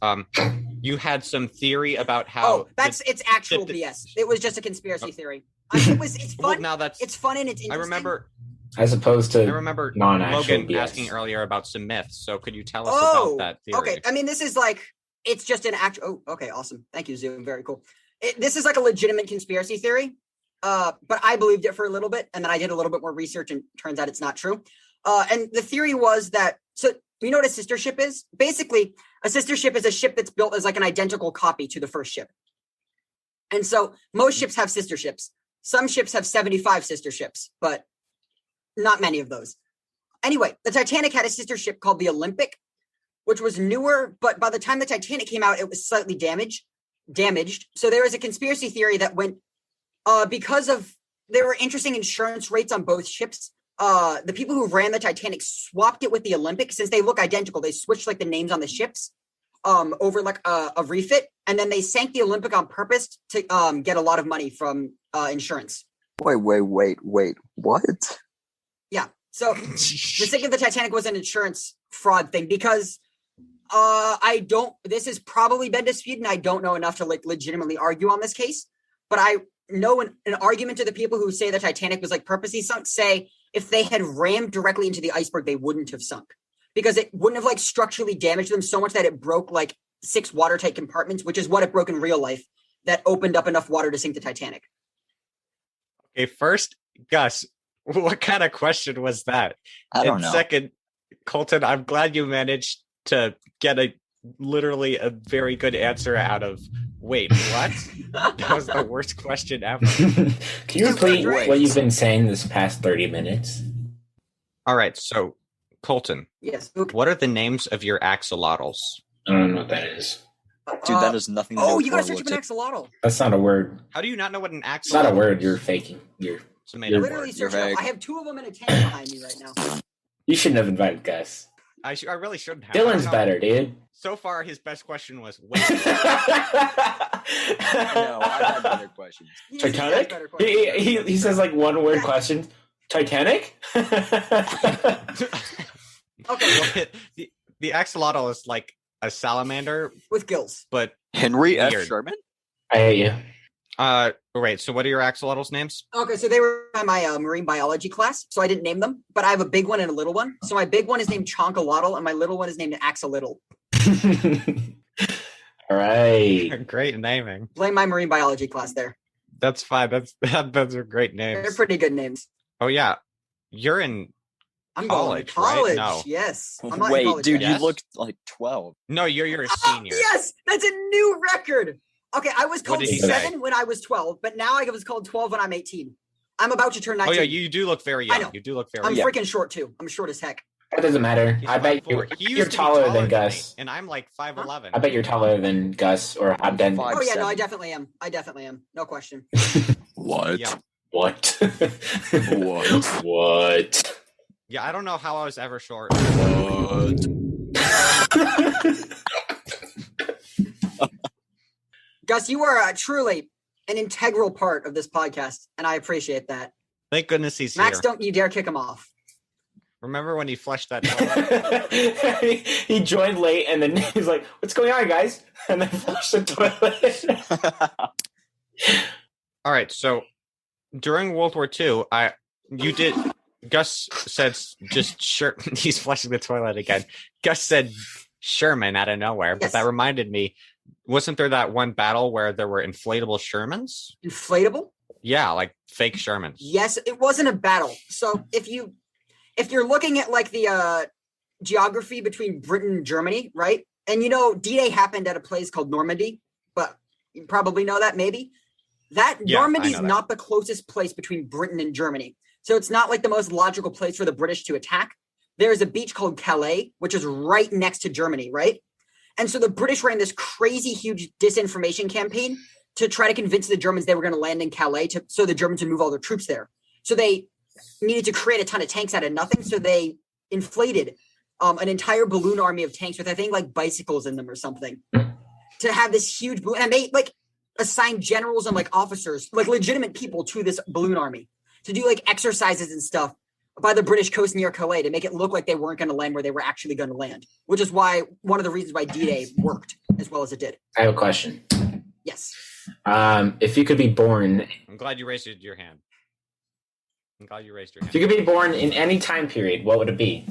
Speaker 1: You had some theory about how.
Speaker 5: It's actual BS. It was just a conspiracy theory. It's fun.
Speaker 1: Well, now
Speaker 5: it's fun and it's interesting.
Speaker 1: I remember.
Speaker 6: As opposed to
Speaker 1: I remember
Speaker 6: non-actual
Speaker 1: Logan
Speaker 6: BS.
Speaker 1: asking earlier about some myths. So could you tell us about that theory?
Speaker 5: Okay. I mean, this is it's just an actual. Oh, okay, awesome. Thank you, Zoom. Very cool. This is like a legitimate conspiracy theory. But I believed it for a little bit, and then I did a little bit more research, and turns out it's not true. And the theory was that, so you know what a sister ship is? Basically, a sister ship is a ship that's built as like an identical copy to the first ship. And so most ships have sister ships. Some ships have 75 sister ships, but not many of those. Anyway, the Titanic had a sister ship called the Olympic, which was newer, but by the time the Titanic came out, it was slightly damaged. So there was a conspiracy theory that went, because there were interesting insurance rates on both ships, the people who ran the Titanic swapped it with the Olympic. Since they look identical, they switched the names on the ships over a refit, and then they sank the Olympic on purpose to get a lot of money from insurance.
Speaker 2: Wait, what?
Speaker 5: Yeah. So the sinking of the Titanic was an insurance fraud thing because this has probably been disputed and I don't know enough to legitimately argue on this case, but I know an argument to the people who say the Titanic was purposely sunk say if they had rammed directly into the iceberg, they wouldn't have sunk because it wouldn't have structurally damaged them so much that it broke 6 watertight compartments, which is what it broke in real life that opened up enough water to sink the Titanic.
Speaker 1: Okay, first, Gus, what kind of question was that?
Speaker 2: I don't know.
Speaker 1: Second, Colton, I'm glad you managed to get literally a very good answer out of, wait, what? That was the worst question ever.
Speaker 6: Can you repeat what you've been saying this past 30 minutes?
Speaker 1: All right, so, Colton.
Speaker 5: Yes.
Speaker 1: What are the names of your axolotls?
Speaker 6: I don't know what that is.
Speaker 2: Dude, that has nothing to do with
Speaker 5: you gotta search
Speaker 2: World
Speaker 5: up
Speaker 2: War
Speaker 5: an axolotl.
Speaker 6: That's not a word.
Speaker 1: How do you not know what an
Speaker 6: It's
Speaker 1: axolotl
Speaker 6: not a word.
Speaker 1: is?
Speaker 6: You're faking.
Speaker 1: It's a made-up
Speaker 5: Literally
Speaker 1: word.
Speaker 5: search it up. I have 2 of them in a tank behind me right now.
Speaker 6: You shouldn't have invited Gus.
Speaker 1: I really shouldn't have.
Speaker 6: Dylan's better, dude.
Speaker 1: So far, his best question was wait.
Speaker 2: No, I had better questions.
Speaker 5: He has
Speaker 6: Titanic?
Speaker 5: better questions.
Speaker 6: He says like one word question. Titanic?
Speaker 5: Okay,
Speaker 1: Well, the axolotl is like a salamander,
Speaker 5: with gills.
Speaker 1: but
Speaker 2: Henry F.
Speaker 1: Weird.
Speaker 2: Sherman?
Speaker 6: I hate you.
Speaker 1: wait. So what are your axolotls' names?
Speaker 5: Okay, so they were in my marine biology class, so I didn't name them, but I have a big one and a little one. So my big one is named Chonkalotl, and my little one is named Axolotl.
Speaker 6: All right.
Speaker 1: Great naming.
Speaker 5: Blame my marine biology class there.
Speaker 1: That's fine. Those are great
Speaker 5: They're
Speaker 1: names.
Speaker 5: pretty good names.
Speaker 1: Oh yeah, you're in.
Speaker 5: I'm
Speaker 1: College,
Speaker 5: going to college.
Speaker 1: right? No.
Speaker 5: Yes. I'm not in
Speaker 2: Wait,
Speaker 5: college
Speaker 2: dude,
Speaker 5: yet.
Speaker 1: Yes.
Speaker 2: you look like 12.
Speaker 1: No, you're a
Speaker 5: Oh,
Speaker 1: senior.
Speaker 5: yes, that's a new record. Okay, I was called
Speaker 1: did he
Speaker 5: 7
Speaker 1: say?
Speaker 5: when I was 12, but now I was called 12 when I'm 18. I'm about to turn
Speaker 1: Oh
Speaker 5: 19.
Speaker 1: yeah, you do look very
Speaker 5: I
Speaker 1: young.
Speaker 5: know.
Speaker 1: You do look very
Speaker 5: I'm
Speaker 1: young.
Speaker 5: freaking short too. I'm short as heck.
Speaker 6: That doesn't matter.
Speaker 1: He's
Speaker 6: I bet
Speaker 1: 5'4". He used
Speaker 6: you're
Speaker 1: to be
Speaker 6: taller than
Speaker 1: me,
Speaker 6: Gus.
Speaker 1: and I'm like 5'11".
Speaker 6: I bet you're taller than Gus or Abden.
Speaker 2: Five.
Speaker 5: Oh yeah, no,
Speaker 2: 7.
Speaker 5: I definitely am. I definitely am. No question.
Speaker 2: What?
Speaker 1: Yeah.
Speaker 6: What?
Speaker 2: What?
Speaker 6: What?
Speaker 1: Yeah, I don't know how I was ever short.
Speaker 2: What?
Speaker 5: Gus, you are truly an integral part of this podcast, and I appreciate that.
Speaker 1: Thank goodness he's
Speaker 5: Max,
Speaker 1: here.
Speaker 5: don't you dare kick him off.
Speaker 1: Remember when he flushed that toilet?
Speaker 6: He joined late and then he's like, "What's going on, guys?" And then flushed the toilet.
Speaker 1: All right, so during World War II, Gus said just he's flushing the toilet again. Gus said Sherman out of nowhere, but
Speaker 5: Yes.
Speaker 1: that reminded me, wasn't there that one battle where there were inflatable Shermans?
Speaker 5: Inflatable?
Speaker 1: Yeah, like fake Shermans.
Speaker 5: Yes, it wasn't a battle. So if you're looking at like the geography between Britain and Germany, right? And you know, D-Day happened at a place called Normandy, but you probably know that maybe. That
Speaker 1: Yeah, I
Speaker 5: Normandy's
Speaker 1: know that.
Speaker 5: not the closest place between Britain and Germany. So it's not like the most logical place for the British to attack. There's a beach called Calais, which is right next to Germany, right? And so the British ran this crazy huge disinformation campaign to try to convince the Germans they were going to land in Calais so the Germans would move all their troops there. So they needed to create a ton of tanks out of nothing. So they inflated an entire balloon army of tanks with, I think, like bicycles in them or something to have this huge balloon. And they like assigned generals and like officers, like legitimate people to this balloon army to do like exercises and stuff by the British coast near Calais to make it look like they weren't going to land where they were actually going to land, which is why one of the reasons why D-Day worked as well as it did.
Speaker 6: I have a question.
Speaker 5: Yes.
Speaker 6: If you could be born,
Speaker 1: I'm glad you raised your hand. I'm glad you raised your
Speaker 6: if you
Speaker 1: hand.
Speaker 6: could be born in any time period, what would it be?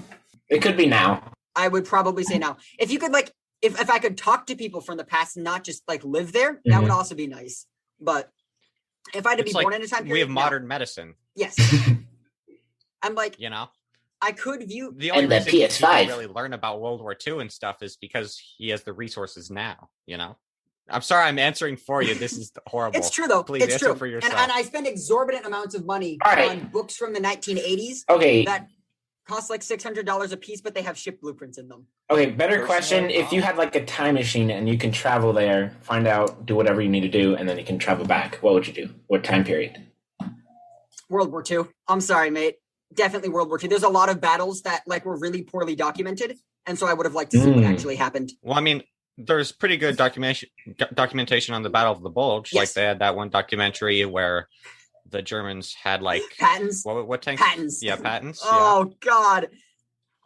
Speaker 6: It could be now.
Speaker 5: I would probably say now. If you could like, if I could talk to people from the past and not just like live there, that would also be nice. But if I had to
Speaker 1: It's
Speaker 5: be
Speaker 1: like
Speaker 5: born in a time period,
Speaker 1: we have
Speaker 5: no.
Speaker 1: modern medicine,
Speaker 5: Yes. I'm like,
Speaker 1: you know?
Speaker 5: I could view.
Speaker 1: The only
Speaker 6: And the
Speaker 1: reason he
Speaker 6: PS5.
Speaker 1: can really learn about World War II and stuff is because he has the resources now, you know? I'm sorry I'm answering for you. This is horrible.
Speaker 5: It's true though.
Speaker 1: Please
Speaker 5: It's
Speaker 1: answer
Speaker 5: true.
Speaker 1: for
Speaker 5: And
Speaker 1: yourself.
Speaker 5: I spend exorbitant amounts of money
Speaker 6: All right.
Speaker 5: on books from the 1980s
Speaker 6: Okay.
Speaker 5: that cost like $600 a piece, but they have ship blueprints in them.
Speaker 6: Okay, better
Speaker 2: Personal
Speaker 6: question. If you had like a time machine and you can travel there, find out, do whatever you need to do, and then you can travel back, what would you do? What time period?
Speaker 5: World War II. I'm sorry, mate. Definitely World War II. There's a lot of battles that like were really poorly documented, and so I would have liked to see what actually happened.
Speaker 1: Well, I mean, there's pretty good documentation on the Battle of the Bulge. Like
Speaker 5: Yes.
Speaker 1: they had that one documentary where the Germans had like
Speaker 5: Patents.
Speaker 1: what tanks?
Speaker 5: Patents.
Speaker 1: Yeah, patents. Yeah.
Speaker 5: Oh God.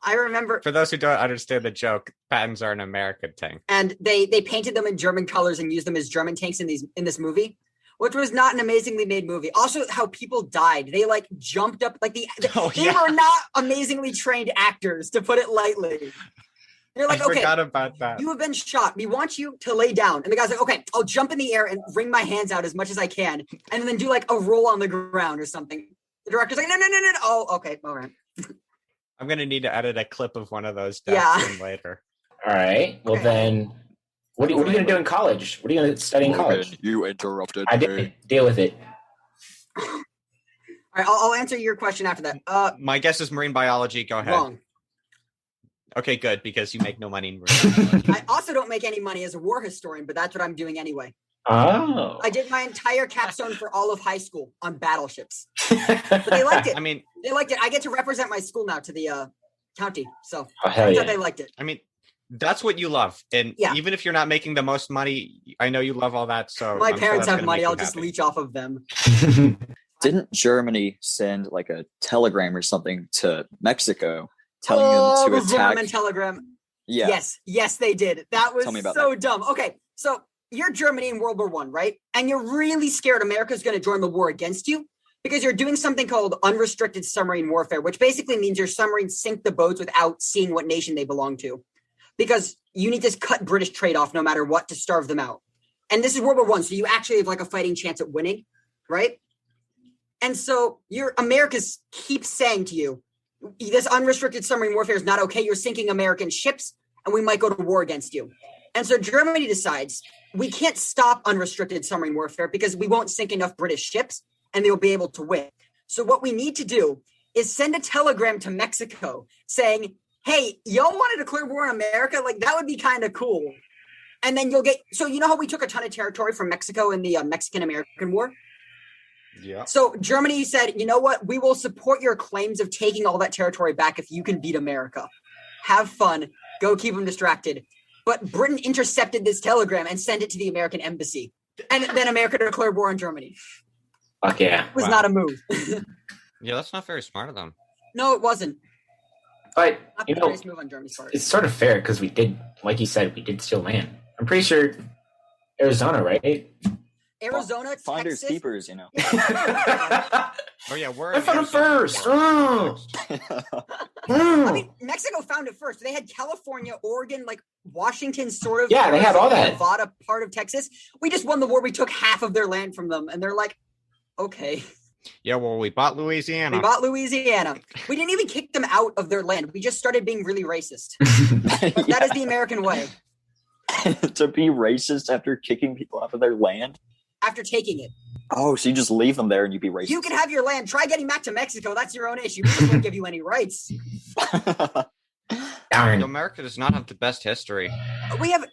Speaker 5: I remember,
Speaker 1: For those who don't understand the joke, patents are an American tank.
Speaker 5: and they painted them in German colors and used them as German tanks in this movie, which was not an amazingly made movie. Also, how people died. They like jumped up like they
Speaker 1: yeah.
Speaker 5: were not amazingly trained actors, to put it lightly. They're like,
Speaker 1: I
Speaker 5: okay,
Speaker 1: forgot about that.
Speaker 5: you have been shot. We want you to lay down. And the guy's like, okay, I'll jump in the air and wring my hands out as much as I can, and then do like a roll on the ground or something. The director's like, no. Oh, okay, all right.
Speaker 1: I'm gonna need to edit a clip of one of those deaths
Speaker 5: Yeah.
Speaker 1: in later.
Speaker 6: All right. Well,
Speaker 5: Okay.
Speaker 6: then, what are you going to do in college? What are you going to study in college?
Speaker 2: You interrupted
Speaker 6: I
Speaker 2: me.
Speaker 6: did. Deal with it.
Speaker 5: All right, I'll answer your question after that.
Speaker 1: My guess is marine biology. Go ahead.
Speaker 5: Wrong.
Speaker 1: Okay, good, because you make no money in marine biology.
Speaker 5: I also don't make any money as a war historian, but that's what I'm doing anyway.
Speaker 6: Oh.
Speaker 5: I did my entire capstone for all of high school on battleships. But they liked it.
Speaker 1: I mean,
Speaker 5: They liked it. I get to represent my school now to the county. So
Speaker 6: Oh, hell
Speaker 5: turns out
Speaker 6: yeah.
Speaker 5: they liked it.
Speaker 1: I mean, that's what you love. And
Speaker 5: Yeah.
Speaker 1: even if you're not making the most money, I know you love all that. So
Speaker 5: My
Speaker 1: I'm sure
Speaker 5: parents
Speaker 1: that's
Speaker 5: have
Speaker 1: gonna
Speaker 5: money.
Speaker 1: make you
Speaker 5: I'll just
Speaker 1: happy.
Speaker 5: leech off of them.
Speaker 2: Didn't Germany send like a telegram or something to Mexico telling
Speaker 5: Oh,
Speaker 2: them
Speaker 5: the
Speaker 2: to attack?
Speaker 5: Zimmerman telegram.
Speaker 2: Yeah.
Speaker 5: Yes, they did. That was
Speaker 2: Tell me about
Speaker 5: so dumb. Okay, so you're Germany in World War One, right? And you're really scared America's going to join the war against you because you're doing something called unrestricted submarine warfare, which basically means your submarines sink the boats without seeing what nation they belong to, because you need to cut British trade off no matter what to starve them out. And this is World War One, so you actually have like a fighting chance at winning, right? And so your Americas keep saying to you, this unrestricted submarine warfare is not okay. You're sinking American ships, and we might go to war against you. And so Germany decides we can't stop unrestricted submarine warfare because we won't sink enough British ships, and they'll be able to win. So what we need to do is send a telegram to Mexico saying, hey, y'all want to declare war on America? Like, that would be kind of cool. And then you'll get, so you know how we took a ton of territory from Mexico in the Mexican-American War?
Speaker 1: Yeah.
Speaker 5: So Germany said, you know what? We will support your claims of taking all that territory back if you can beat America. Have fun. Go keep them distracted. But Britain intercepted this telegram and sent it to the American embassy. And then America declared war on Germany.
Speaker 6: Fuck yeah.
Speaker 5: It was
Speaker 1: Wow.
Speaker 5: not a move.
Speaker 1: Yeah, that's not very smart of them.
Speaker 5: No, it wasn't.
Speaker 6: But,
Speaker 5: Not
Speaker 6: you
Speaker 5: the
Speaker 6: know,
Speaker 5: greatest move on Germany's part.
Speaker 6: it's sort of fair because we did, like you said, we did steal land. I'm pretty sure Arizona, right?
Speaker 5: Arizona,
Speaker 2: Finders
Speaker 5: Texas.
Speaker 2: keepers, you know.
Speaker 1: Oh yeah, we're.
Speaker 6: I
Speaker 1: in
Speaker 6: found it
Speaker 1: Arizona.
Speaker 6: first. Oh.
Speaker 5: I mean, Mexico found it first. They had California, Oregon, like Washington, sort of.
Speaker 6: Yeah, they had all that.
Speaker 5: Nevada, part of Texas. We just won the war. We took half of their land from them, and they're like, okay.
Speaker 1: Yeah, well, we bought Louisiana.
Speaker 5: We bought Louisiana. We didn't even kick them out of their land. We just started being really racist. But that is the American way.
Speaker 2: To be racist after kicking people out of their land?
Speaker 5: After taking it,
Speaker 2: Oh, so you just leave them there and you be racist?
Speaker 5: you can have your land. Try getting back to Mexico. That's your own issue. We just won't give you any rights.
Speaker 6: Darn.
Speaker 1: America does not have the best history.
Speaker 5: We have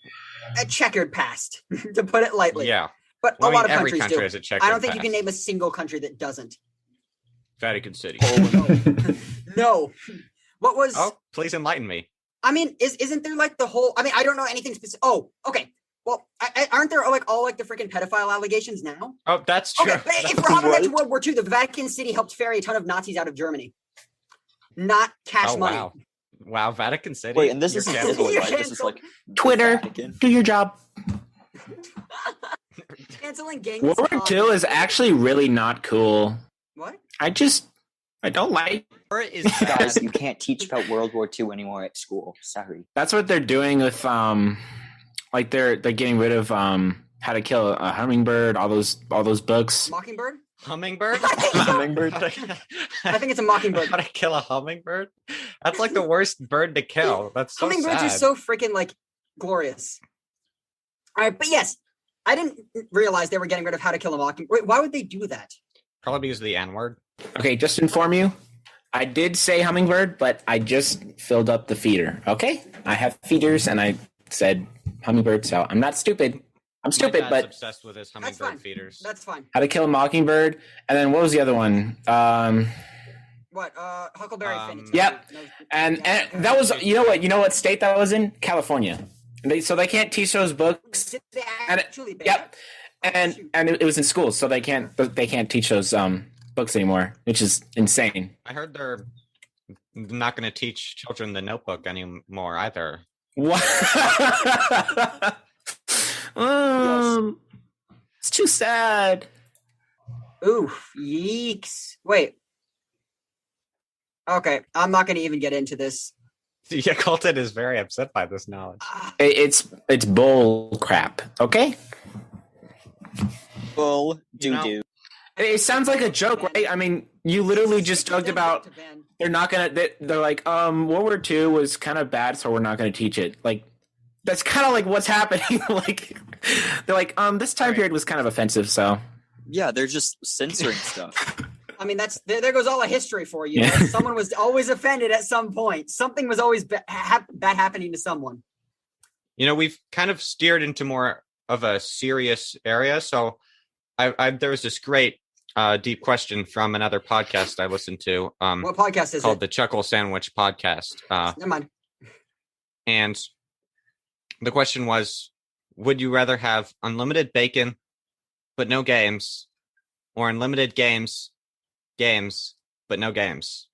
Speaker 5: a checkered past, to put it lightly.
Speaker 1: Yeah.
Speaker 5: But
Speaker 1: Well,
Speaker 5: a lot of
Speaker 1: every
Speaker 5: countries
Speaker 1: country
Speaker 5: do.
Speaker 1: has a checkered
Speaker 5: I don't think you can
Speaker 1: past.
Speaker 5: name a single country that doesn't.
Speaker 1: Vatican City.
Speaker 5: No. What was?
Speaker 1: Oh, please enlighten me.
Speaker 5: I mean, isn't there like the whole? I mean, I don't know anything specific. Oh, okay. Well, aren't there like all like the freaking pedophile allegations now?
Speaker 1: Oh, that's true.
Speaker 5: Okay, but if we're hopping back to
Speaker 2: What?
Speaker 5: World War II, the Vatican City helped ferry a ton of Nazis out of Germany. Not cash
Speaker 1: Oh
Speaker 5: money.
Speaker 1: wow, wow, Vatican City.
Speaker 2: Wait, and this
Speaker 1: You're
Speaker 2: isn't
Speaker 1: canceled.
Speaker 2: Italy,
Speaker 5: You're
Speaker 2: right? This is like
Speaker 6: Twitter.
Speaker 2: Vatican.
Speaker 6: Do your job.
Speaker 5: Canceling gangs.
Speaker 6: World War II is actually really not cool.
Speaker 5: What?
Speaker 6: I don't like.
Speaker 1: Or is
Speaker 2: Guys,
Speaker 1: that
Speaker 2: you can't teach about World War II anymore at school. Sorry.
Speaker 6: That's what they're doing with like they're getting rid of How to Kill a Hummingbird, all those books.
Speaker 5: Mockingbird?
Speaker 1: hummingbird?
Speaker 2: Hummingbird?
Speaker 5: I think it's a mockingbird.
Speaker 1: How to kill a hummingbird? That's like the worst bird to kill. That's so
Speaker 5: Hummingbirds
Speaker 1: sad.
Speaker 5: are so freaking like glorious. All right, but yes, I didn't realize they were getting rid of How to Kill a Mockingbird. Why would they do that?
Speaker 1: Probably because of the N word.
Speaker 6: Okay, just to inform you, I did say hummingbird, but I just filled up the feeder. Okay, I have feeders, and I said hummingbird. So I'm not stupid. I'm stupid,
Speaker 1: My dad's
Speaker 6: but
Speaker 1: obsessed with his
Speaker 5: That's
Speaker 1: hummingbird
Speaker 5: fine.
Speaker 1: feeders.
Speaker 5: That's fine.
Speaker 6: How to Kill a Mockingbird, and then what was the other one?
Speaker 5: What? Huckleberry Finn.
Speaker 6: Yep.
Speaker 5: No,
Speaker 6: And that was you know what state that was in? California. So they can't teach those books.
Speaker 5: Did they
Speaker 6: And
Speaker 5: actually ban
Speaker 6: yep.
Speaker 5: it?
Speaker 6: And
Speaker 5: shoot.
Speaker 6: it was in schools, so they can't teach those books anymore, which is insane.
Speaker 1: I heard they're not going to teach children the Notebook anymore either.
Speaker 6: What? It's too sad.
Speaker 5: Oof, yeeks. Wait. Okay, I'm not going to even get into this.
Speaker 1: Yeah, Colton is very upset by this knowledge.
Speaker 6: It's bull crap. Okay,
Speaker 2: Bull
Speaker 1: You know-
Speaker 2: doo-doo.
Speaker 6: it sounds like a joke, right? I mean, you literally just joked about they're not gonna. They're like, World War II was kind of bad, so we're not gonna teach it. Like, that's kind of like what's happening. Like, they're like, this time period was kind of offensive, so.
Speaker 2: Yeah, they're just censoring stuff.
Speaker 5: I mean, that's there goes all the history for you.
Speaker 6: Yeah.
Speaker 5: Someone was always offended at some point. Something was always bad happening to someone.
Speaker 1: You know, we've kind of steered into more of a serious area. So there was this great deep question from another podcast I listened to.
Speaker 5: What podcast is
Speaker 1: called
Speaker 5: it?
Speaker 1: the Chuckle Sandwich Podcast.
Speaker 5: Never mind.
Speaker 1: And the question was, would you rather have unlimited bacon, but no games, or unlimited games, but no games?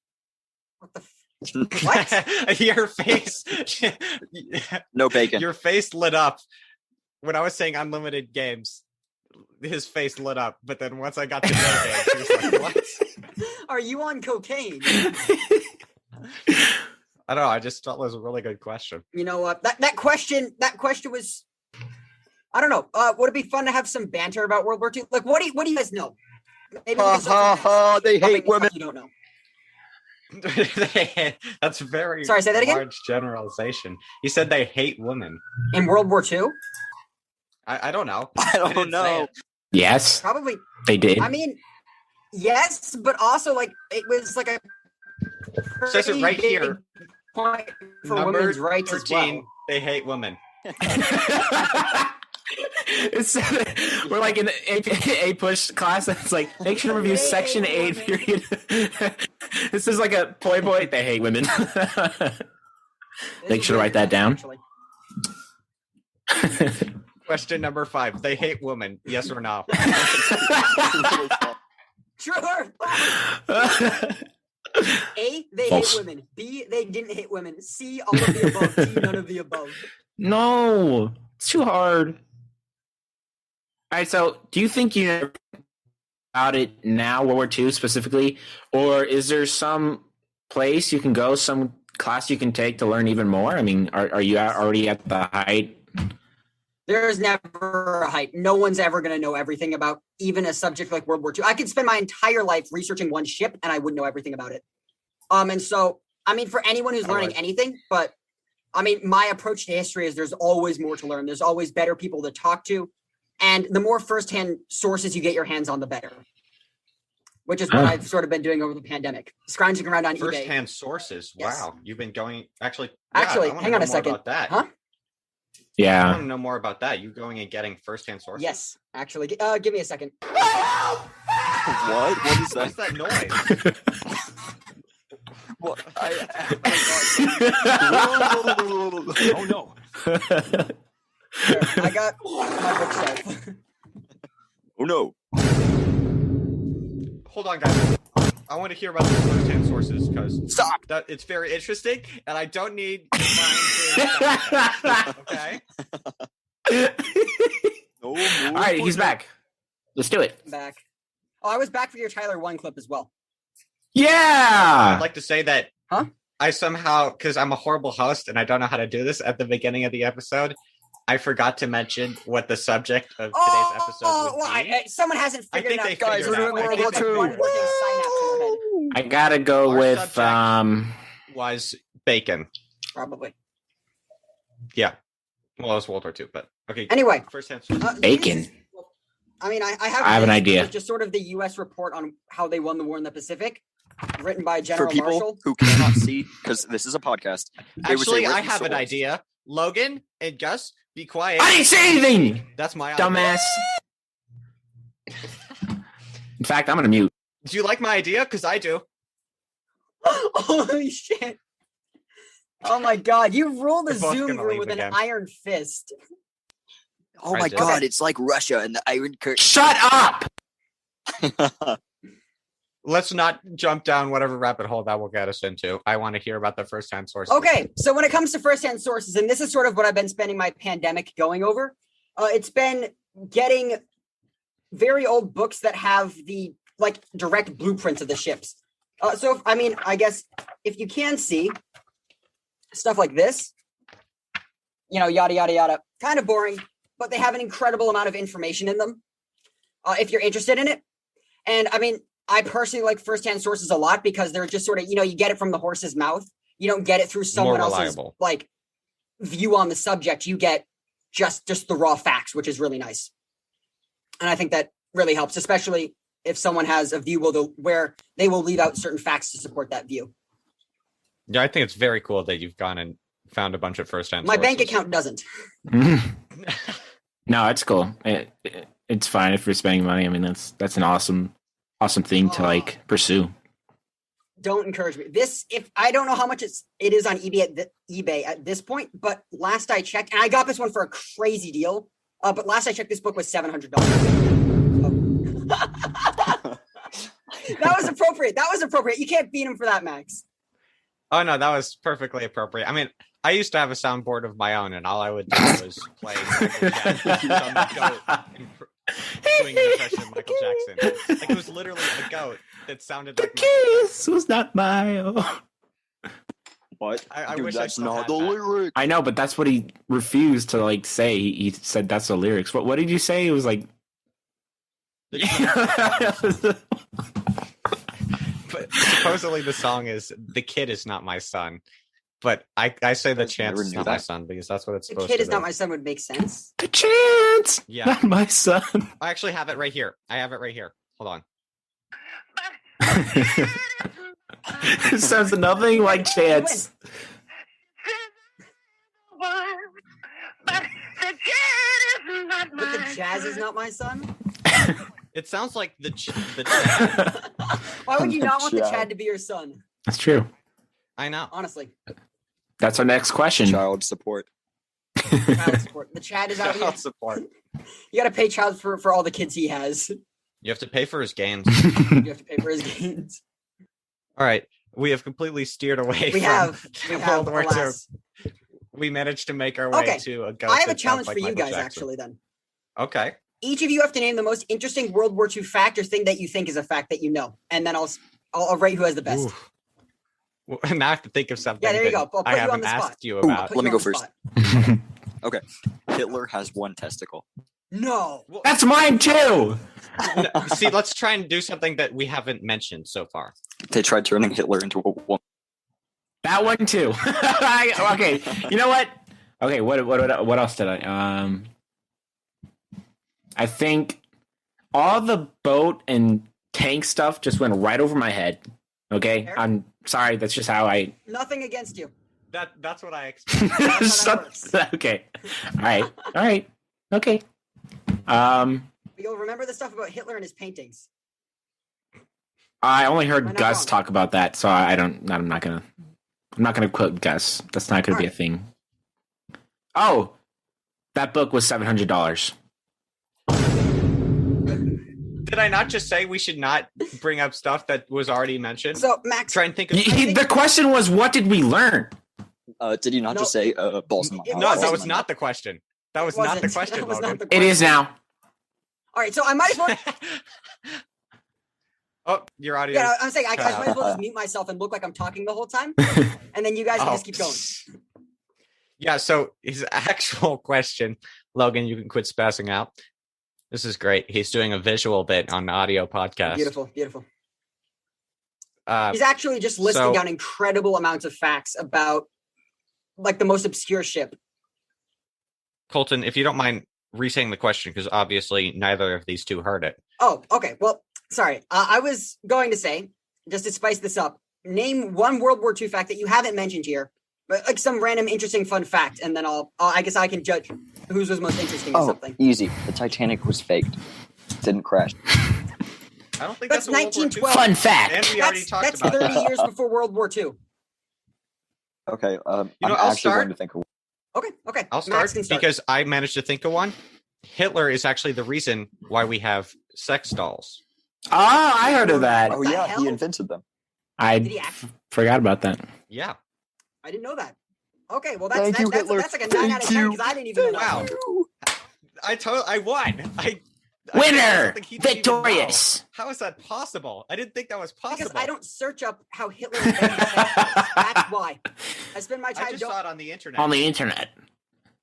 Speaker 5: What the what?
Speaker 1: Your face.
Speaker 2: No bacon.
Speaker 1: Your face lit up when I was saying unlimited games. His face lit up, but then once I got to no games, he was like, "What?
Speaker 5: Are you on cocaine?"
Speaker 1: I don't know. I just thought it was a really good question.
Speaker 5: You know what? That question was. I don't know. Would it be fun to have some banter about World War II? Like, what do you guys know? Maybe
Speaker 2: They hate women.
Speaker 5: You don't know.
Speaker 1: That's very
Speaker 5: Sorry, say that again?
Speaker 1: large generalization. You said they hate women.
Speaker 5: In World War II?
Speaker 1: I don't know.
Speaker 2: I don't
Speaker 1: didn't say
Speaker 2: know.
Speaker 1: it.
Speaker 6: Yes,
Speaker 5: Probably.
Speaker 6: they did.
Speaker 5: I mean, yes, but also like it was like a
Speaker 1: Says it right
Speaker 5: pretty
Speaker 1: here.
Speaker 5: big point for
Speaker 1: Number
Speaker 5: women's rights
Speaker 1: 13,
Speaker 5: as well.
Speaker 1: they hate women.
Speaker 6: It's, we're like in the A push class. And it's like make sure to review section 8 period. This is like a poi. They hate women. Make sure to write that down.
Speaker 5: Actually.
Speaker 1: Question number 5. They hate women. Yes or no?
Speaker 5: Sure. A, they
Speaker 6: False.
Speaker 5: hate women. B, they didn't hate women. C, all of the above. D, none of the above.
Speaker 6: No, it's too hard. All right, so do you think you know about it now, World War II specifically, or is there some place you can go, some class you can take to learn even more? I mean, are you already at the height?
Speaker 5: There's never a height. No one's ever going to know everything about even a subject like World War II. I could spend my entire life researching one ship and I wouldn't know everything about it. And so, I mean, for anyone who's learning anything, but I mean, my approach to history is there's always more to learn. There's always better people to talk to. And the more firsthand sources you get your hands on, the better. Which is what I've sort of been doing over the pandemic. Scrounging around on eBay.
Speaker 1: First-hand sources.
Speaker 5: Yes.
Speaker 1: Wow. You've been going... Actually,
Speaker 5: Actually,
Speaker 1: I wanna
Speaker 5: hang
Speaker 1: know
Speaker 5: on a
Speaker 1: more
Speaker 5: second.
Speaker 1: About that.
Speaker 5: Huh?
Speaker 1: I
Speaker 6: Yeah.
Speaker 1: want to know more about that. You going and getting first-hand sources?
Speaker 5: Yes, actually. Give me a second.
Speaker 2: What? What is
Speaker 1: What's
Speaker 2: that?
Speaker 1: that noise?
Speaker 2: What?
Speaker 4: Oh no.
Speaker 5: There, I got my bookshelf.
Speaker 2: Oh no.
Speaker 1: Hold on, guys. I want to hear about the first-hand sources because
Speaker 2: Stop.
Speaker 1: it's very interesting, and I don't need to find okay?
Speaker 2: No
Speaker 6: All right, he's back. Let's do it.
Speaker 5: I'm back. Oh, I was back for your Tyler 1 clip as well.
Speaker 6: Yeah.
Speaker 1: I'd like to say that I somehow, because I'm a horrible host and I don't know how to do this at the beginning of the episode, I forgot to mention what the subject of today's episode would be.
Speaker 5: Someone hasn't
Speaker 1: I
Speaker 5: figured
Speaker 1: think
Speaker 5: it out.
Speaker 1: they
Speaker 2: Guys,
Speaker 1: figured
Speaker 2: we're
Speaker 1: it
Speaker 2: doing
Speaker 1: out. I
Speaker 2: World
Speaker 1: think
Speaker 2: War
Speaker 1: they
Speaker 2: II.
Speaker 1: figured it out.
Speaker 5: Synapse in their head.
Speaker 6: I gotta go
Speaker 1: Our
Speaker 6: with
Speaker 1: subject- Was bacon.
Speaker 5: Probably.
Speaker 1: Yeah. Well, it was World War II, but okay.
Speaker 5: Anyway.
Speaker 1: First-hand sources.
Speaker 6: bacon.
Speaker 5: I mean, I
Speaker 6: I have an
Speaker 5: this,
Speaker 6: idea.
Speaker 5: which is just sort of the U.S. report on how they won the war in the Pacific, written by
Speaker 2: For
Speaker 5: General
Speaker 2: people
Speaker 5: Marshall.
Speaker 2: who cannot see, because this is a podcast. they would say
Speaker 1: Actually, I
Speaker 2: written
Speaker 1: have an
Speaker 2: source.
Speaker 1: idea. Logan and Gus, be quiet.
Speaker 6: I didn't say anything,
Speaker 1: That's my idea.
Speaker 6: dumbass. In fact, I'm gonna mute.
Speaker 1: Do you like my idea? Because I do.
Speaker 5: Holy shit. Oh my god, you ruled the
Speaker 1: We're both
Speaker 5: Zoom
Speaker 1: gonna
Speaker 5: room
Speaker 1: leave
Speaker 5: with an
Speaker 1: again.
Speaker 5: iron fist.
Speaker 2: Oh my
Speaker 1: I did.
Speaker 2: god, it's like Russia and the Iron Curtain.
Speaker 6: Shut up.
Speaker 1: Let's not jump down whatever rabbit hole that will get us into. I want to hear about the first-hand sources.
Speaker 5: Okay, so when it comes to first-hand sources, and this is sort of what I've been spending my pandemic going over, it's been getting very old books that have the like direct blueprints of the ships. So, I guess if you can see stuff like this, yada, yada, yada, kind of boring, but they have an incredible amount of information in them if you're interested in it. And I personally like first-hand sources a lot because they're just sort of, you get it from the horse's mouth. You don't get it through someone
Speaker 1: More
Speaker 5: else's
Speaker 1: reliable.
Speaker 5: like view on the subject. You get just the raw facts, which is really nice. And I think that really helps, especially if someone has a view where they will leave out certain facts to support that view.
Speaker 1: Yeah, I think it's very cool that you've gone and found a bunch of first-hand
Speaker 5: My
Speaker 1: sources.
Speaker 5: bank account doesn't.
Speaker 6: No, it's cool. It's fine if you're spending money. I mean, that's an awesome awesome thing to like pursue.
Speaker 5: Don't encourage me. If I don't know how much it is on eBay at this point, but last I checked, and I got this one for a crazy deal. But last I checked, this book was $700. That was appropriate. You can't beat him for that, Max.
Speaker 1: Oh no, that was perfectly appropriate. I mean, I used to have a soundboard of my own, and all I would do was play Michael Jackson on the goat, doing an impression of Michael Jackson. Like it was literally a goat that sounded like.
Speaker 6: The kiss was not my own.
Speaker 2: What?
Speaker 1: I
Speaker 2: Dude,
Speaker 1: wish
Speaker 2: that's
Speaker 1: I still
Speaker 2: not
Speaker 1: had
Speaker 2: the
Speaker 1: that.
Speaker 2: lyric.
Speaker 6: I know, but that's what he refused to like say. He said that's the lyrics. What did you say? It was like.
Speaker 1: But supposedly the song is "The Kid Is Not My Son," but I say the chance is not my son because that's what it's
Speaker 5: The
Speaker 1: supposed
Speaker 5: kid
Speaker 1: to
Speaker 5: is
Speaker 1: be.
Speaker 5: not my son would make sense.
Speaker 6: The chance,
Speaker 1: Yeah.
Speaker 6: not my son.
Speaker 1: I actually have it right here. I have it right here. Hold on.
Speaker 6: It sounds nothing like chance.
Speaker 5: But the jazz is not my son.
Speaker 1: It sounds like the
Speaker 5: Why would you not want the
Speaker 2: Chad.
Speaker 5: Chad to be your son?
Speaker 6: That's true.
Speaker 1: I know.
Speaker 5: Honestly,
Speaker 6: That's our next question.
Speaker 2: Child support.
Speaker 5: child support. The Chad is out here.
Speaker 1: Child support.
Speaker 5: You got to pay child for all the kids he has.
Speaker 1: You have to pay for his games.
Speaker 5: You have to pay for his games.
Speaker 1: All right, we have completely steered away
Speaker 5: We
Speaker 1: from
Speaker 5: have,
Speaker 1: World War II.
Speaker 5: alas.
Speaker 1: We managed to make our way
Speaker 5: Okay,
Speaker 1: to a goat.
Speaker 5: I have a
Speaker 1: that sounds
Speaker 5: challenge
Speaker 1: like
Speaker 5: for you
Speaker 1: Michael
Speaker 5: guys,
Speaker 1: Jackson.
Speaker 5: actually, then.
Speaker 1: Okay.
Speaker 5: Each of you have to name the most interesting World War II fact or thing that you think is a fact that you know. And then I'll rate who has the best.
Speaker 1: Ooh. Well, now I have to think of something.
Speaker 5: Yeah, there you
Speaker 1: that
Speaker 5: go. I'll put
Speaker 1: I
Speaker 5: you on
Speaker 1: haven't
Speaker 5: the spot.
Speaker 1: asked you
Speaker 2: Ooh,
Speaker 1: about.
Speaker 5: Put
Speaker 2: Let me
Speaker 5: you
Speaker 2: go
Speaker 5: on the
Speaker 2: first.
Speaker 5: spot.
Speaker 2: Okay. Hitler has one testicle.
Speaker 5: No.
Speaker 6: That's mine too.
Speaker 1: No, see, let's try and do something that we haven't mentioned so far.
Speaker 2: They tried turning Hitler into a woman.
Speaker 6: That one too. Okay, you know what? Okay, what else did I? I think all the boat and tank stuff just went right over my head. Okay,
Speaker 5: Fair.
Speaker 6: I'm sorry. That's just how I.
Speaker 5: Nothing against you.
Speaker 1: That's what I expect.
Speaker 5: That's how that works.
Speaker 6: Okay. All right. Okay.
Speaker 5: But you'll remember the stuff about Hitler and his paintings.
Speaker 6: I only
Speaker 5: Am I
Speaker 6: heard
Speaker 5: not
Speaker 6: Gus
Speaker 5: wrong?
Speaker 6: talk about that, so I'm not gonna quote Gus. That's not gonna be a
Speaker 5: Alright.
Speaker 6: thing. Oh, that book was $700.
Speaker 1: Did I not just say we should not bring up stuff that was already mentioned?
Speaker 5: So, Max,
Speaker 1: Try and think of.
Speaker 6: The question was, what did we learn?
Speaker 2: Did you not
Speaker 5: No.
Speaker 2: just say balls in my
Speaker 5: It
Speaker 2: mouth?
Speaker 1: No,
Speaker 5: wasn't.
Speaker 1: that was not the question. That was not the
Speaker 5: wasn't.
Speaker 1: question,
Speaker 5: That was not
Speaker 1: Logan.
Speaker 5: the
Speaker 6: It is
Speaker 5: question.
Speaker 6: now.
Speaker 5: All right, so I might as well.
Speaker 1: Oh, your audio.
Speaker 5: Yeah, I'm saying I might as well just mute myself and look like I'm talking the whole time, and then you guys can just keep going.
Speaker 1: Yeah, so his actual question, Logan, you can quit spazzing out. This is great. He's doing a visual bit on the audio podcast.
Speaker 5: Beautiful, beautiful.
Speaker 1: Uh,
Speaker 5: He's actually just listing
Speaker 1: so-
Speaker 5: down incredible amounts of facts about like the most obscure ship.
Speaker 1: Colton, if you don't mind re-saying the question, because obviously neither of these two heard it.
Speaker 5: Oh, okay. Well, sorry. I was going to say, just to spice this up, name one World War II fact that you haven't mentioned here, but like some random interesting fun fact, and then I guess I can judge whose was most interesting or
Speaker 2: Oh,
Speaker 5: something.
Speaker 2: easy. The Titanic was faked. Didn't crash.
Speaker 1: I don't think
Speaker 5: That's
Speaker 1: that's, a World War II
Speaker 5: 1912.
Speaker 6: Fun fact.
Speaker 1: And we already
Speaker 5: That's
Speaker 1: talked
Speaker 5: that's
Speaker 1: about
Speaker 5: 30
Speaker 1: that.
Speaker 5: years before World War II.
Speaker 2: Okay, I'm
Speaker 1: I'll
Speaker 2: actually
Speaker 1: start.
Speaker 2: going to think of
Speaker 5: Okay.
Speaker 1: I'll
Speaker 5: Max
Speaker 1: start
Speaker 5: can start.
Speaker 1: because I managed to think of one. Hitler is actually the reason why we have sex dolls.
Speaker 6: Oh, I heard of that.
Speaker 2: Oh
Speaker 5: the
Speaker 2: yeah,
Speaker 5: hell?
Speaker 2: he invented them.
Speaker 5: Did he
Speaker 6: I
Speaker 5: actually?
Speaker 6: forgot about that.
Speaker 1: Yeah.
Speaker 5: I didn't know that. Okay, well
Speaker 2: Thank you, Hitler.
Speaker 5: that's like a 9 out of 10
Speaker 2: Thank
Speaker 5: because I didn't even know
Speaker 1: Wow.
Speaker 5: that.
Speaker 1: I won. I
Speaker 6: Winner!
Speaker 1: don't think he didn't even know.
Speaker 6: Victorious!
Speaker 1: How is that possible? I didn't think that was possible.
Speaker 5: Because I don't search up how Hitler invented sex. That's why. I spend my
Speaker 1: I
Speaker 5: time
Speaker 1: just
Speaker 5: don't.
Speaker 1: saw it on the internet.
Speaker 6: On the internet.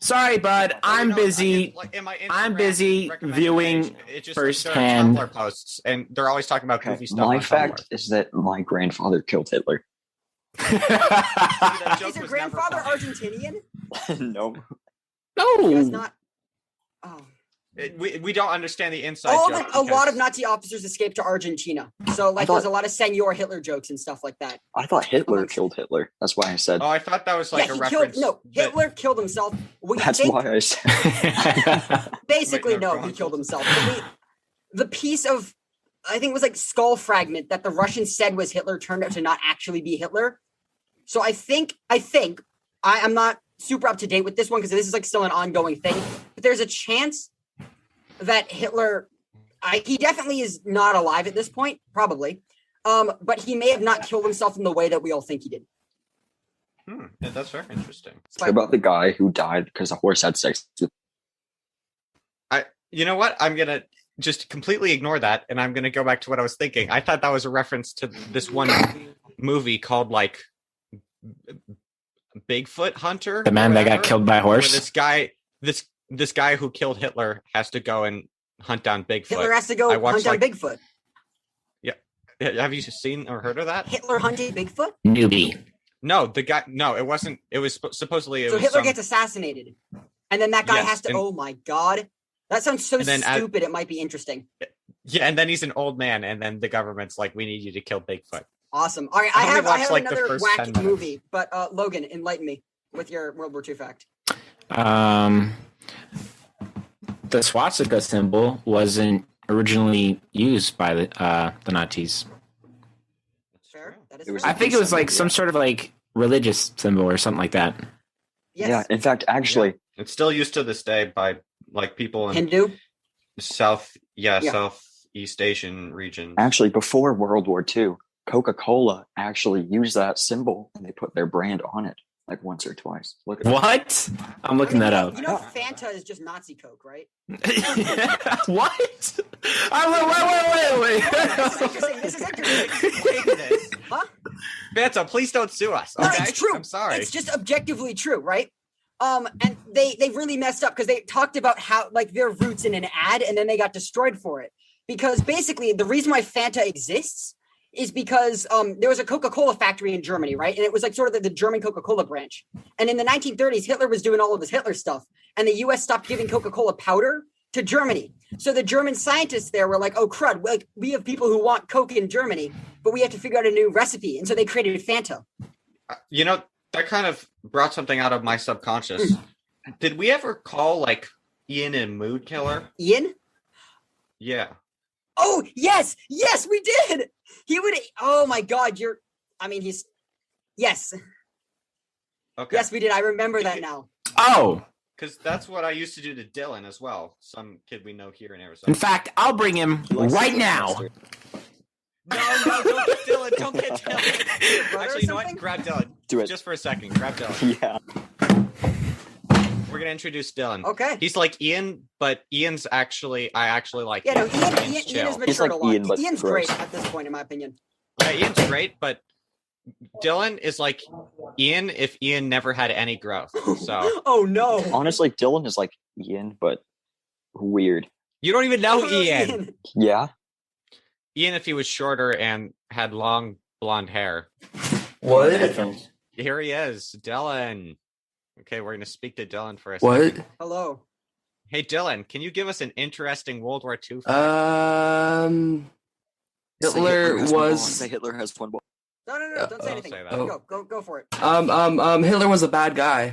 Speaker 6: Sorry, bud.
Speaker 1: Well,
Speaker 6: I'm
Speaker 1: you know,
Speaker 6: busy.
Speaker 1: in my
Speaker 6: I'm
Speaker 1: Instagram
Speaker 6: busy
Speaker 1: recommended
Speaker 6: viewing
Speaker 1: page, it just,
Speaker 6: firsthand.
Speaker 1: there are Tumblr posts, and they're always talking about
Speaker 2: Okay,
Speaker 1: goofy stuff.
Speaker 2: my
Speaker 1: on
Speaker 2: fact
Speaker 1: Tumblr.
Speaker 2: is that my grandfather killed Hitler.
Speaker 1: That joke
Speaker 5: Is your
Speaker 1: was never
Speaker 5: grandfather
Speaker 1: funny.
Speaker 5: Argentinian?
Speaker 2: No.
Speaker 5: He was
Speaker 6: No.
Speaker 5: not. Oh.
Speaker 1: We don't understand the inside
Speaker 5: A
Speaker 1: joke.
Speaker 5: lot
Speaker 1: because-
Speaker 5: of Nazi officers escaped to Argentina. So, like,
Speaker 2: thought-
Speaker 5: there's a lot of Senor Hitler jokes and stuff like that.
Speaker 2: I thought Hitler killed Hitler. That's why I said.
Speaker 1: Oh, I thought that was like
Speaker 5: yeah,
Speaker 1: a
Speaker 5: he
Speaker 1: reference.
Speaker 5: killed. No,
Speaker 1: that-
Speaker 5: Hitler killed himself. We
Speaker 2: That's
Speaker 5: think,
Speaker 2: why I said.
Speaker 5: basically,
Speaker 1: Wait, no,
Speaker 5: no,
Speaker 1: go on,
Speaker 5: he killed
Speaker 1: Colton.
Speaker 5: himself. But the piece of I think it was like skull fragment that the Russians said was Hitler turned out to not actually be Hitler. So I think I'm not super up to date with this one because this is like still an ongoing thing. But there's a chance that Hitler, he definitely is not alive at this point, probably. But he may have not killed himself in the way that we all think he did.
Speaker 1: Yeah, that's very interesting.
Speaker 2: What about the guy who died because a horse had sex with?
Speaker 1: You know what? I'm gonna just completely ignore that, and I'm gonna go back to what I was thinking. I thought that was a reference to this one movie called like Bigfoot Hunter.
Speaker 6: The man that got killed by a horse.
Speaker 1: This guy who killed Hitler has to go and hunt down Bigfoot.
Speaker 5: Hitler has to go hunt down Bigfoot.
Speaker 1: Yeah, have you seen or heard of that?
Speaker 5: Hitler hunted Bigfoot?
Speaker 6: Newbie.
Speaker 1: No, the guy. No, it wasn't. It was supposedly.
Speaker 5: So Hitler gets assassinated, and then that guy has to. Oh my god, that sounds so stupid. It might be interesting.
Speaker 1: Yeah, and then he's an old man, and then the government's like, "We need you to kill Bigfoot."
Speaker 5: Awesome. All right, I have
Speaker 1: like
Speaker 5: another wacky movie, but Logan, enlighten me with your World War II fact.
Speaker 6: The swastika symbol wasn't originally used by the Nazis.
Speaker 5: Fair. That is
Speaker 6: I think it was like some sort of like religious symbol or something like that.
Speaker 5: Yes.
Speaker 2: Yeah, in fact, actually,
Speaker 1: it's still used to this day by like people in
Speaker 5: Hindu,
Speaker 1: Southeast Asian region.
Speaker 2: Actually, before World War II, Coca-Cola actually used that symbol and they put their brand on it like once or twice. Look at
Speaker 6: what? I'm looking that up.
Speaker 5: You know, Fanta is just Nazi Coke, right?
Speaker 6: What? Wait.
Speaker 5: This is interesting. Huh?
Speaker 1: Fanta, please don't sue us.
Speaker 5: No,
Speaker 1: Okay?
Speaker 5: it's true.
Speaker 1: I'm sorry.
Speaker 5: It's just objectively true, right? And they really messed up because they talked about how like their roots in an ad, and then they got destroyed for it. Because basically, the reason why Fanta exists is because there was a Coca-Cola factory in Germany, right? And it was like sort of the German Coca-Cola branch. And in the 1930s, Hitler was doing all of his Hitler stuff, and the U.S. stopped giving Coca-Cola powder to Germany. So the German scientists there were like, "Oh crud! Like we have people who want Coke in Germany, but we have to figure out a new recipe." And so they created Fanta.
Speaker 1: You know, that kind of brought something out of my subconscious. Did we ever call like Ian a mood killer?
Speaker 5: Ian?
Speaker 1: Yeah.
Speaker 5: Oh yes, we did. He would. Oh my God, he's. Yes.
Speaker 1: Okay.
Speaker 5: Yes, we did. I remember that now.
Speaker 6: Oh.
Speaker 1: Because that's what I used to do to Dylan as well. Some kid we know here in Arizona.
Speaker 6: In fact, I'll bring him right now.
Speaker 1: No, don't get Dylan. Don't get Dylan.
Speaker 5: Brother
Speaker 1: Actually, you know
Speaker 5: something?
Speaker 1: what? Grab Dylan.
Speaker 2: Do it.
Speaker 1: Just for a second. Grab Dylan.
Speaker 2: Yeah.
Speaker 1: We're going to introduce Dylan.
Speaker 5: Okay.
Speaker 1: He's like Ian, but Ian's actually, I actually like
Speaker 5: Yeah, no,
Speaker 1: Ian.
Speaker 5: Ian has
Speaker 2: He's
Speaker 5: matured
Speaker 2: like
Speaker 5: a lot.
Speaker 2: Ian, but
Speaker 5: Ian's
Speaker 2: gross.
Speaker 5: great at this point, in my opinion.
Speaker 1: Yeah, Ian's great, but Dylan is like Ian if Ian never had any growth. So
Speaker 5: Oh no.
Speaker 2: Honestly, Dylan is like Ian, but weird.
Speaker 1: you don't even know Ian.
Speaker 2: Yeah.
Speaker 1: Ian if he was shorter and had long blonde hair.
Speaker 7: What?
Speaker 1: Here he is, Dylan. Okay, we're going to speak to Dylan for a
Speaker 7: What?
Speaker 1: second.
Speaker 5: Hello.
Speaker 1: Hey, Dylan, can you give us an interesting World War II fact?
Speaker 7: Hitler was.
Speaker 2: Say Hitler has one ball.
Speaker 5: No, don't say anything.
Speaker 1: say that.
Speaker 5: Go for it.
Speaker 7: Hitler was a bad guy.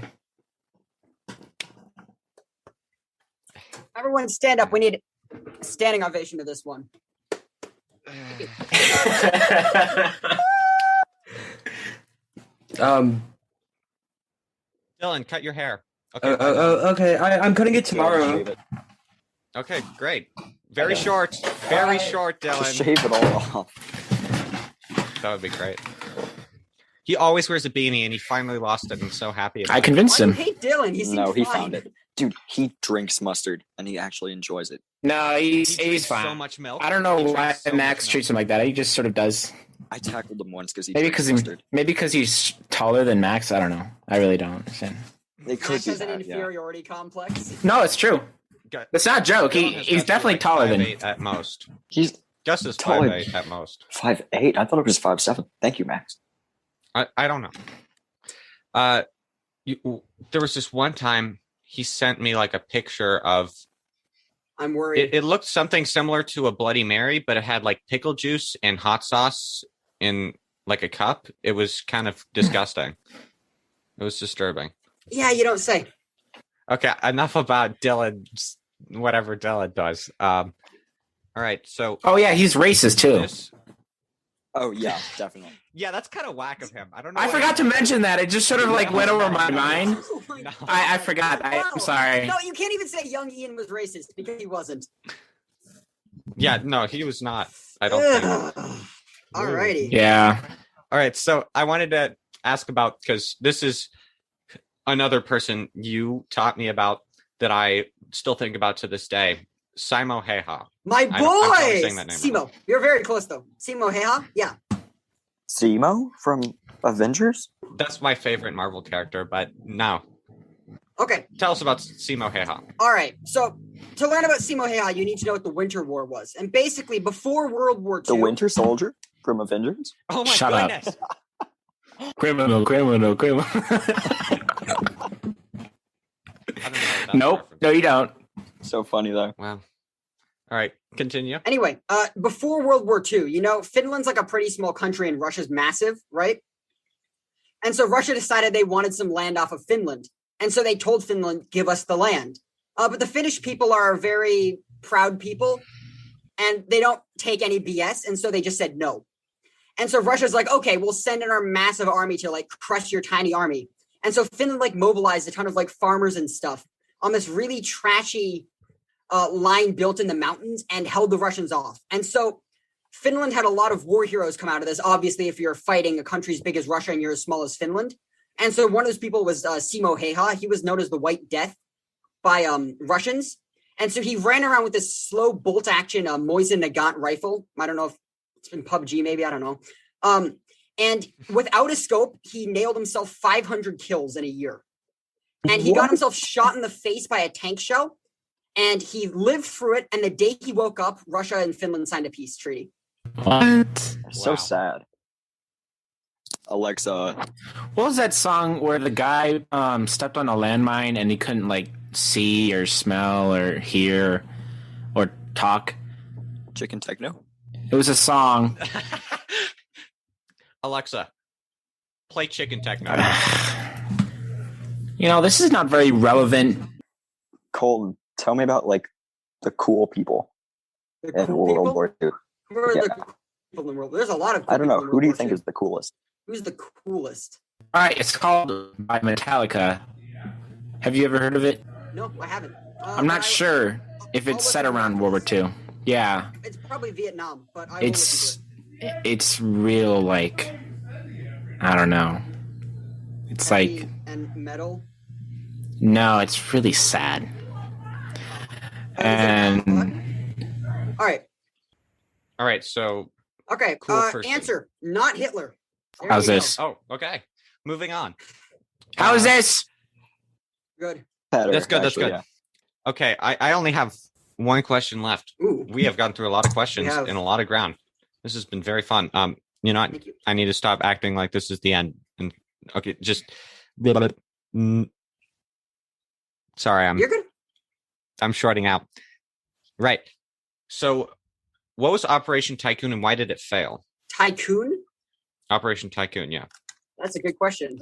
Speaker 5: Everyone stand up. We need a standing ovation to this one.
Speaker 1: Dylan, cut your hair. Okay.
Speaker 7: Okay. I'm cutting it tomorrow.
Speaker 2: Shave it.
Speaker 1: Okay, great. Very short. Very short,
Speaker 2: Just
Speaker 1: Dylan.
Speaker 2: shave it all off.
Speaker 1: That would be great. He always wears a beanie, and he finally lost it. I'm so happy.
Speaker 6: I convinced
Speaker 5: Why do
Speaker 6: him.
Speaker 5: you hate Dylan? He seems
Speaker 2: No, he
Speaker 5: fine.
Speaker 2: found it. Dude, he drinks mustard and he actually enjoys it.
Speaker 6: No,
Speaker 1: He
Speaker 6: he's
Speaker 1: drinks
Speaker 6: fine.
Speaker 1: so much milk.
Speaker 6: I don't know
Speaker 1: He
Speaker 6: why
Speaker 1: drinks so
Speaker 6: Max
Speaker 1: much
Speaker 6: treats him like that. He just sort of does.
Speaker 2: I tackled him once because he
Speaker 6: Maybe
Speaker 2: drinks
Speaker 6: because
Speaker 2: mustard.
Speaker 6: he's taller than Max. I don't know. I really don't understand.
Speaker 2: It could
Speaker 5: Max
Speaker 2: be
Speaker 5: has an
Speaker 2: that, yeah.
Speaker 5: inferiority complex.
Speaker 6: No, it's true.
Speaker 1: Gus-
Speaker 6: It's not a joke.
Speaker 1: Dylan has
Speaker 6: He's
Speaker 1: got
Speaker 6: definitely
Speaker 1: like
Speaker 6: taller than.
Speaker 1: 5'8" at most.
Speaker 2: He's
Speaker 1: Gus is
Speaker 2: Taller.
Speaker 1: 5'8" at most.
Speaker 2: 5'8". I thought it was 5'7". Thank you, Max.
Speaker 1: I don't know. There was this one time he sent me like a picture of
Speaker 5: I'm worried.
Speaker 1: it looked something similar to a Bloody Mary, but it had like pickle juice and hot sauce in like a cup. It was kind of disgusting. It was disturbing.
Speaker 5: Yeah, you don't say.
Speaker 1: Okay, enough about Dylan, whatever Dylan does. All All right, so
Speaker 6: Oh yeah, he's racist too.
Speaker 1: this,
Speaker 2: Oh yeah, definitely.
Speaker 1: yeah, that's kind of whack of him. I don't know.
Speaker 6: I
Speaker 1: why-
Speaker 6: forgot to mention that. It just sort of like went over my mind.
Speaker 5: Oh my
Speaker 1: No.
Speaker 5: God.
Speaker 6: I forgot. I'm
Speaker 5: Wow.
Speaker 6: sorry.
Speaker 5: No, you can't even say young Ian was racist because he wasn't.
Speaker 1: Yeah, no, he was not. I don't think.
Speaker 5: Ugh. Alrighty.
Speaker 6: Yeah.
Speaker 1: All right, so I wanted to ask about, because this is another person you taught me about that I still think about to this day, 𝐓𝐚𝐬𝐬.
Speaker 5: My
Speaker 1: I'm probably
Speaker 5: boy!
Speaker 1: saying that name
Speaker 5: Simo. You're very close though. Simo Heha? Yeah.
Speaker 2: Zemo from Avengers?
Speaker 1: That's my favorite Marvel character, but no.
Speaker 5: Okay.
Speaker 1: Tell us about 𝐓𝐚𝐬𝐬.
Speaker 5: All right. So to learn about Simo Heha, you need to know what the Winter War was. And basically, before World War II,
Speaker 2: The Winter Soldier from Avengers?
Speaker 1: Oh my
Speaker 6: Shut up.
Speaker 1: goodness.
Speaker 6: Criminal.
Speaker 1: I don't know that
Speaker 6: Nope.
Speaker 1: reference.
Speaker 6: No, you don't.
Speaker 2: So funny though.
Speaker 1: Wow. All right, continue.
Speaker 5: Anyway, before World War II, you know, Finland's like a pretty small country and Russia's massive, right? And so Russia decided they wanted some land off of Finland. And so they told Finland, give us the land. But the Finnish people are very proud people and they don't take any BS. And so they just said no. And so Russia's like, okay, we'll send in our massive army to like crush your tiny army. And so Finland like mobilized a ton of like farmers and stuff on this really trashy line built in the mountains and held the Russians off. And so Finland had a lot of war heroes come out of this. Obviously, if you're fighting a country as big as Russia and you're as small as Finland. And so one of those people was Simo Heha. He was known as the White Death by Russians. And so he ran around with this slow bolt action Mosin Nagant rifle. I don't know if it's in PUBG, maybe. I don't know. And without a scope, he nailed himself 500 kills in a year. And he got himself shot in the face by a tank shell. And he lived through it. And the day he woke up, Russia and Finland signed a peace treaty.
Speaker 6: What?
Speaker 2: So
Speaker 1: Wow.
Speaker 2: sad. Alexa,
Speaker 6: What was that song where the guy stepped on a landmine and he couldn't like see or smell or hear or talk?
Speaker 2: Chicken Techno?
Speaker 6: It was a song.
Speaker 1: Alexa, play Chicken Techno.
Speaker 6: You know, this is not very relevant.
Speaker 2: Colton, tell me about like the cool people
Speaker 5: The
Speaker 2: in
Speaker 5: cool
Speaker 2: World
Speaker 5: people?
Speaker 2: War II.
Speaker 5: Who are
Speaker 2: Yeah.
Speaker 5: the cool people in the world? There's a lot of cool
Speaker 2: I don't know.
Speaker 5: people in
Speaker 2: Who do you
Speaker 5: World
Speaker 2: think
Speaker 5: War
Speaker 2: is the coolest?
Speaker 5: II. Who's the coolest?
Speaker 6: All right, it's called by Metallica. Have you ever heard of it?
Speaker 5: No, I haven't.
Speaker 6: I'm not sure if it's set around World War II. Yeah,
Speaker 5: It's probably Vietnam, but I will
Speaker 6: it's
Speaker 5: listen
Speaker 6: it's real like I don't know. It's
Speaker 5: to it.
Speaker 6: like
Speaker 5: Heavy and metal.
Speaker 6: no, it's really sad. And
Speaker 5: All right.
Speaker 1: All right, so
Speaker 5: Okay.
Speaker 1: Cool person.
Speaker 5: Answer: not Hitler. There
Speaker 6: how's
Speaker 5: you go.
Speaker 6: this?
Speaker 1: oh, okay. Moving on.
Speaker 6: How's this?
Speaker 5: Good.
Speaker 2: Better,
Speaker 1: That's good. That's
Speaker 2: actually,
Speaker 1: good.
Speaker 2: yeah.
Speaker 1: Okay, I only have one question left.
Speaker 5: Ooh.
Speaker 1: We have gone through a lot of questions
Speaker 5: have.
Speaker 1: and a lot of ground. This has been very fun. You know what?
Speaker 5: Thank you.
Speaker 1: I need to stop acting like this is the end. And okay, just sorry,
Speaker 5: You're good.
Speaker 1: I'm shorting out. Right. So, what was Operation Tycoon and why did it fail?
Speaker 5: Tycoon.
Speaker 1: Operation Tycoon, yeah.
Speaker 5: That's a good question.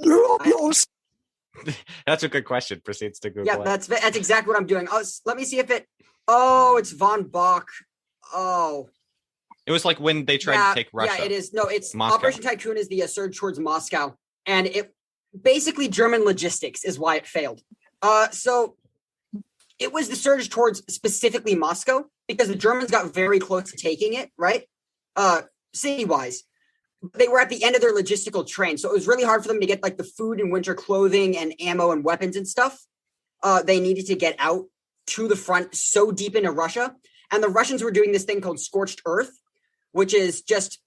Speaker 1: That's a good question. Proceeds to Google
Speaker 5: Yeah,
Speaker 1: it.
Speaker 5: that's exactly what I'm doing. Oh, let me see if it. Oh, it's von Bach. Oh,
Speaker 1: It was like when they tried to take Russia.
Speaker 5: Yeah, it is. No, it's
Speaker 1: Moscow.
Speaker 5: Operation Tycoon is the surge towards Moscow, and it basically German logistics is why it failed. So it was the surge towards specifically Moscow because the Germans got very close to taking it, right? City-wise. They were at the end of their logistical train, so it was really hard for them to get like the food and winter clothing and ammo and weapons and stuff. They needed to get out to the front so deep into Russia, and the Russians were doing this thing called scorched earth, which is just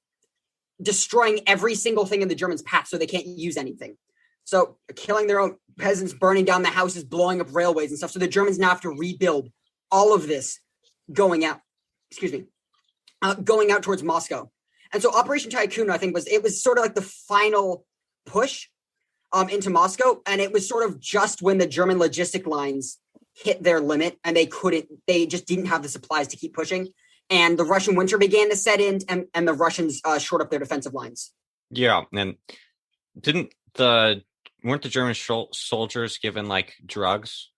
Speaker 5: destroying every single thing in the Germans' path so they can't use anything. So killing their own peasants, burning down the houses, blowing up railways and stuff. So the Germans now have to rebuild all of this going out towards Moscow. And so Operation Tycoon, I think, was sort of like the final push into Moscow. And it was sort of just when the German logistic lines hit their limit and they just didn't have the supplies to keep pushing. And the Russian winter began to set in and the Russians shored up their defensive lines.
Speaker 1: Yeah, and weren't the German soldiers given like drugs?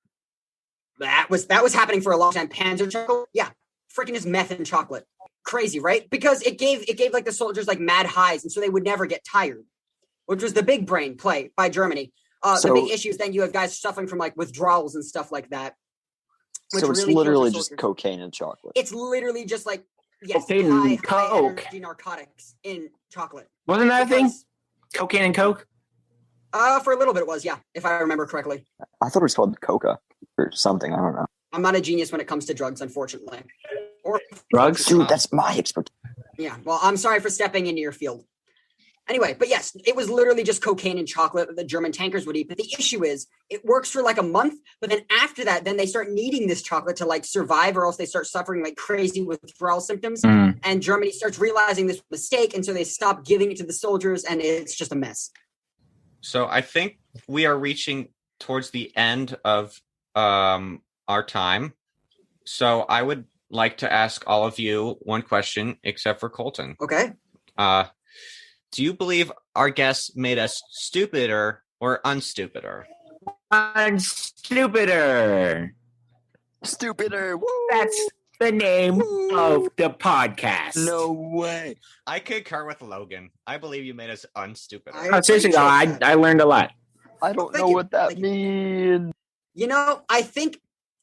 Speaker 5: That was happening for a long time. Panzer Jungle, yeah, freaking is meth and chocolate. Crazy, right? Because it gave like the soldiers like mad highs, and so they would never get tired, which was the big brain play by Germany. The big issue is then you have guys suffering from like withdrawals and stuff like that.
Speaker 2: So it's
Speaker 5: really
Speaker 2: literally
Speaker 5: kills the
Speaker 2: just
Speaker 5: soldiers.
Speaker 2: cocaine and chocolate.
Speaker 5: It's literally just like
Speaker 6: Cocaine
Speaker 5: high
Speaker 6: and Coke.
Speaker 5: energy narcotics in chocolate.
Speaker 6: Wasn't that a thing?
Speaker 5: Because,
Speaker 6: Cocaine and Coke?
Speaker 5: for a little bit it was, yeah, if I remember correctly.
Speaker 2: I thought it was called Coca or something. I don't know.
Speaker 5: I'm not a genius when it comes to drugs, unfortunately. Or
Speaker 6: Drugs?
Speaker 2: Dude, that's my expertise.
Speaker 5: yeah, well, I'm sorry for stepping into your field. Anyway, but yes, it was literally just cocaine and chocolate that the German tankers would eat. But the issue is, it works for like a month, but then after that, then they start needing this chocolate to like survive, or else they start suffering like crazy withdrawal symptoms. And Germany starts realizing this mistake, and so they stop giving it to the soldiers, and it's just a mess.
Speaker 1: So I think we are reaching towards the end of our time. So I would like to ask all of you one question, except for Coltin.
Speaker 5: Okay.
Speaker 1: Do you believe our guests made us stupider or unstupider?
Speaker 6: Unstupider.
Speaker 2: Stupider. Woo!
Speaker 6: That's the name of the podcast.
Speaker 2: No way.
Speaker 1: I concur with Logan. I believe you made us unstupider.
Speaker 5: I-
Speaker 6: Oh, seriously, though, I learned a lot.
Speaker 2: I don't
Speaker 5: Thank
Speaker 2: know
Speaker 5: you.
Speaker 2: what that
Speaker 5: Thank you.
Speaker 2: means.
Speaker 5: You know, I think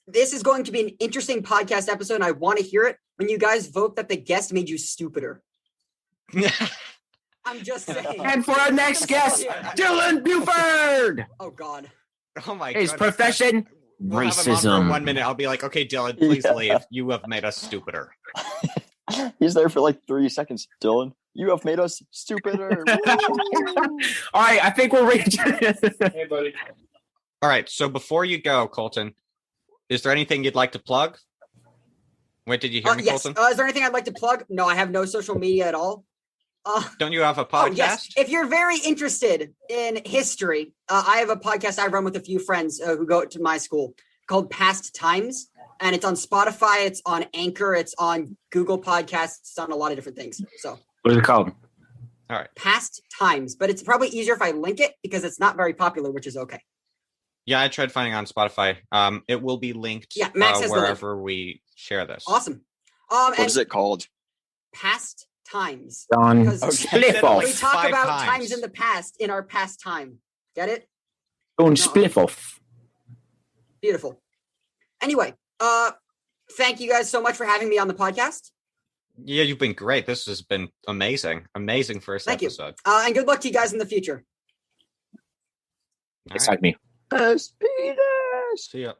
Speaker 5: this is going to be an interesting podcast episode, and I want to hear it when you guys vote that the guest made you stupider. I'm just saying.
Speaker 6: And for our next guest, Dylan Buford.
Speaker 5: Oh, God.
Speaker 1: Oh my
Speaker 6: His
Speaker 1: goodness.
Speaker 6: profession,
Speaker 1: We'll have him on for
Speaker 6: racism.
Speaker 1: 1 minute. I'll be like, okay, Dylan, please
Speaker 2: Yeah.
Speaker 1: leave. You have made us stupider.
Speaker 2: He's there for like 3 seconds. Dylan, you have made us stupider. Woo!
Speaker 6: All right, I think we're reaching.
Speaker 4: Hey, buddy.
Speaker 1: All right. So before you go, Coltin, is there anything you'd like to plug? Wait, did you hear me,
Speaker 5: Yes.
Speaker 1: Coltin?
Speaker 5: Is there anything I'd like to plug? No, I have no social media at all.
Speaker 1: Don't you have a
Speaker 5: Oh,
Speaker 1: podcast?
Speaker 5: yes. If you're very interested in history, I have a podcast I run with a few friends who go to my school called Past Times. And it's on Spotify, it's on Anchor, it's on Google Podcasts, it's on a lot of different things. So
Speaker 6: What is it called?
Speaker 5: Past Times. But it's probably easier if I link it because it's not very popular, which is okay.
Speaker 1: Yeah, I tried finding it on Spotify. It will be linked
Speaker 5: Yeah, Max has the link.
Speaker 1: wherever we share this.
Speaker 5: Awesome.
Speaker 2: What
Speaker 5: And
Speaker 2: is it called?
Speaker 5: Past Times.
Speaker 6: On
Speaker 5: Because
Speaker 6: Spliff
Speaker 1: Like
Speaker 5: we
Speaker 6: Off.
Speaker 5: talk
Speaker 1: 5
Speaker 5: about
Speaker 1: times.
Speaker 5: times in the past in our past time. Get it?
Speaker 6: On Spliff Off.
Speaker 5: Beautiful. Anyway, thank you guys so much for having me on the podcast.
Speaker 1: Yeah, you've been great. This has been amazing. Amazing first
Speaker 5: Thank you.
Speaker 1: episode.
Speaker 5: And good luck to you guys in the future.
Speaker 1: All
Speaker 6: It's
Speaker 1: right.
Speaker 6: like me.
Speaker 2: Speeders.
Speaker 1: See ya.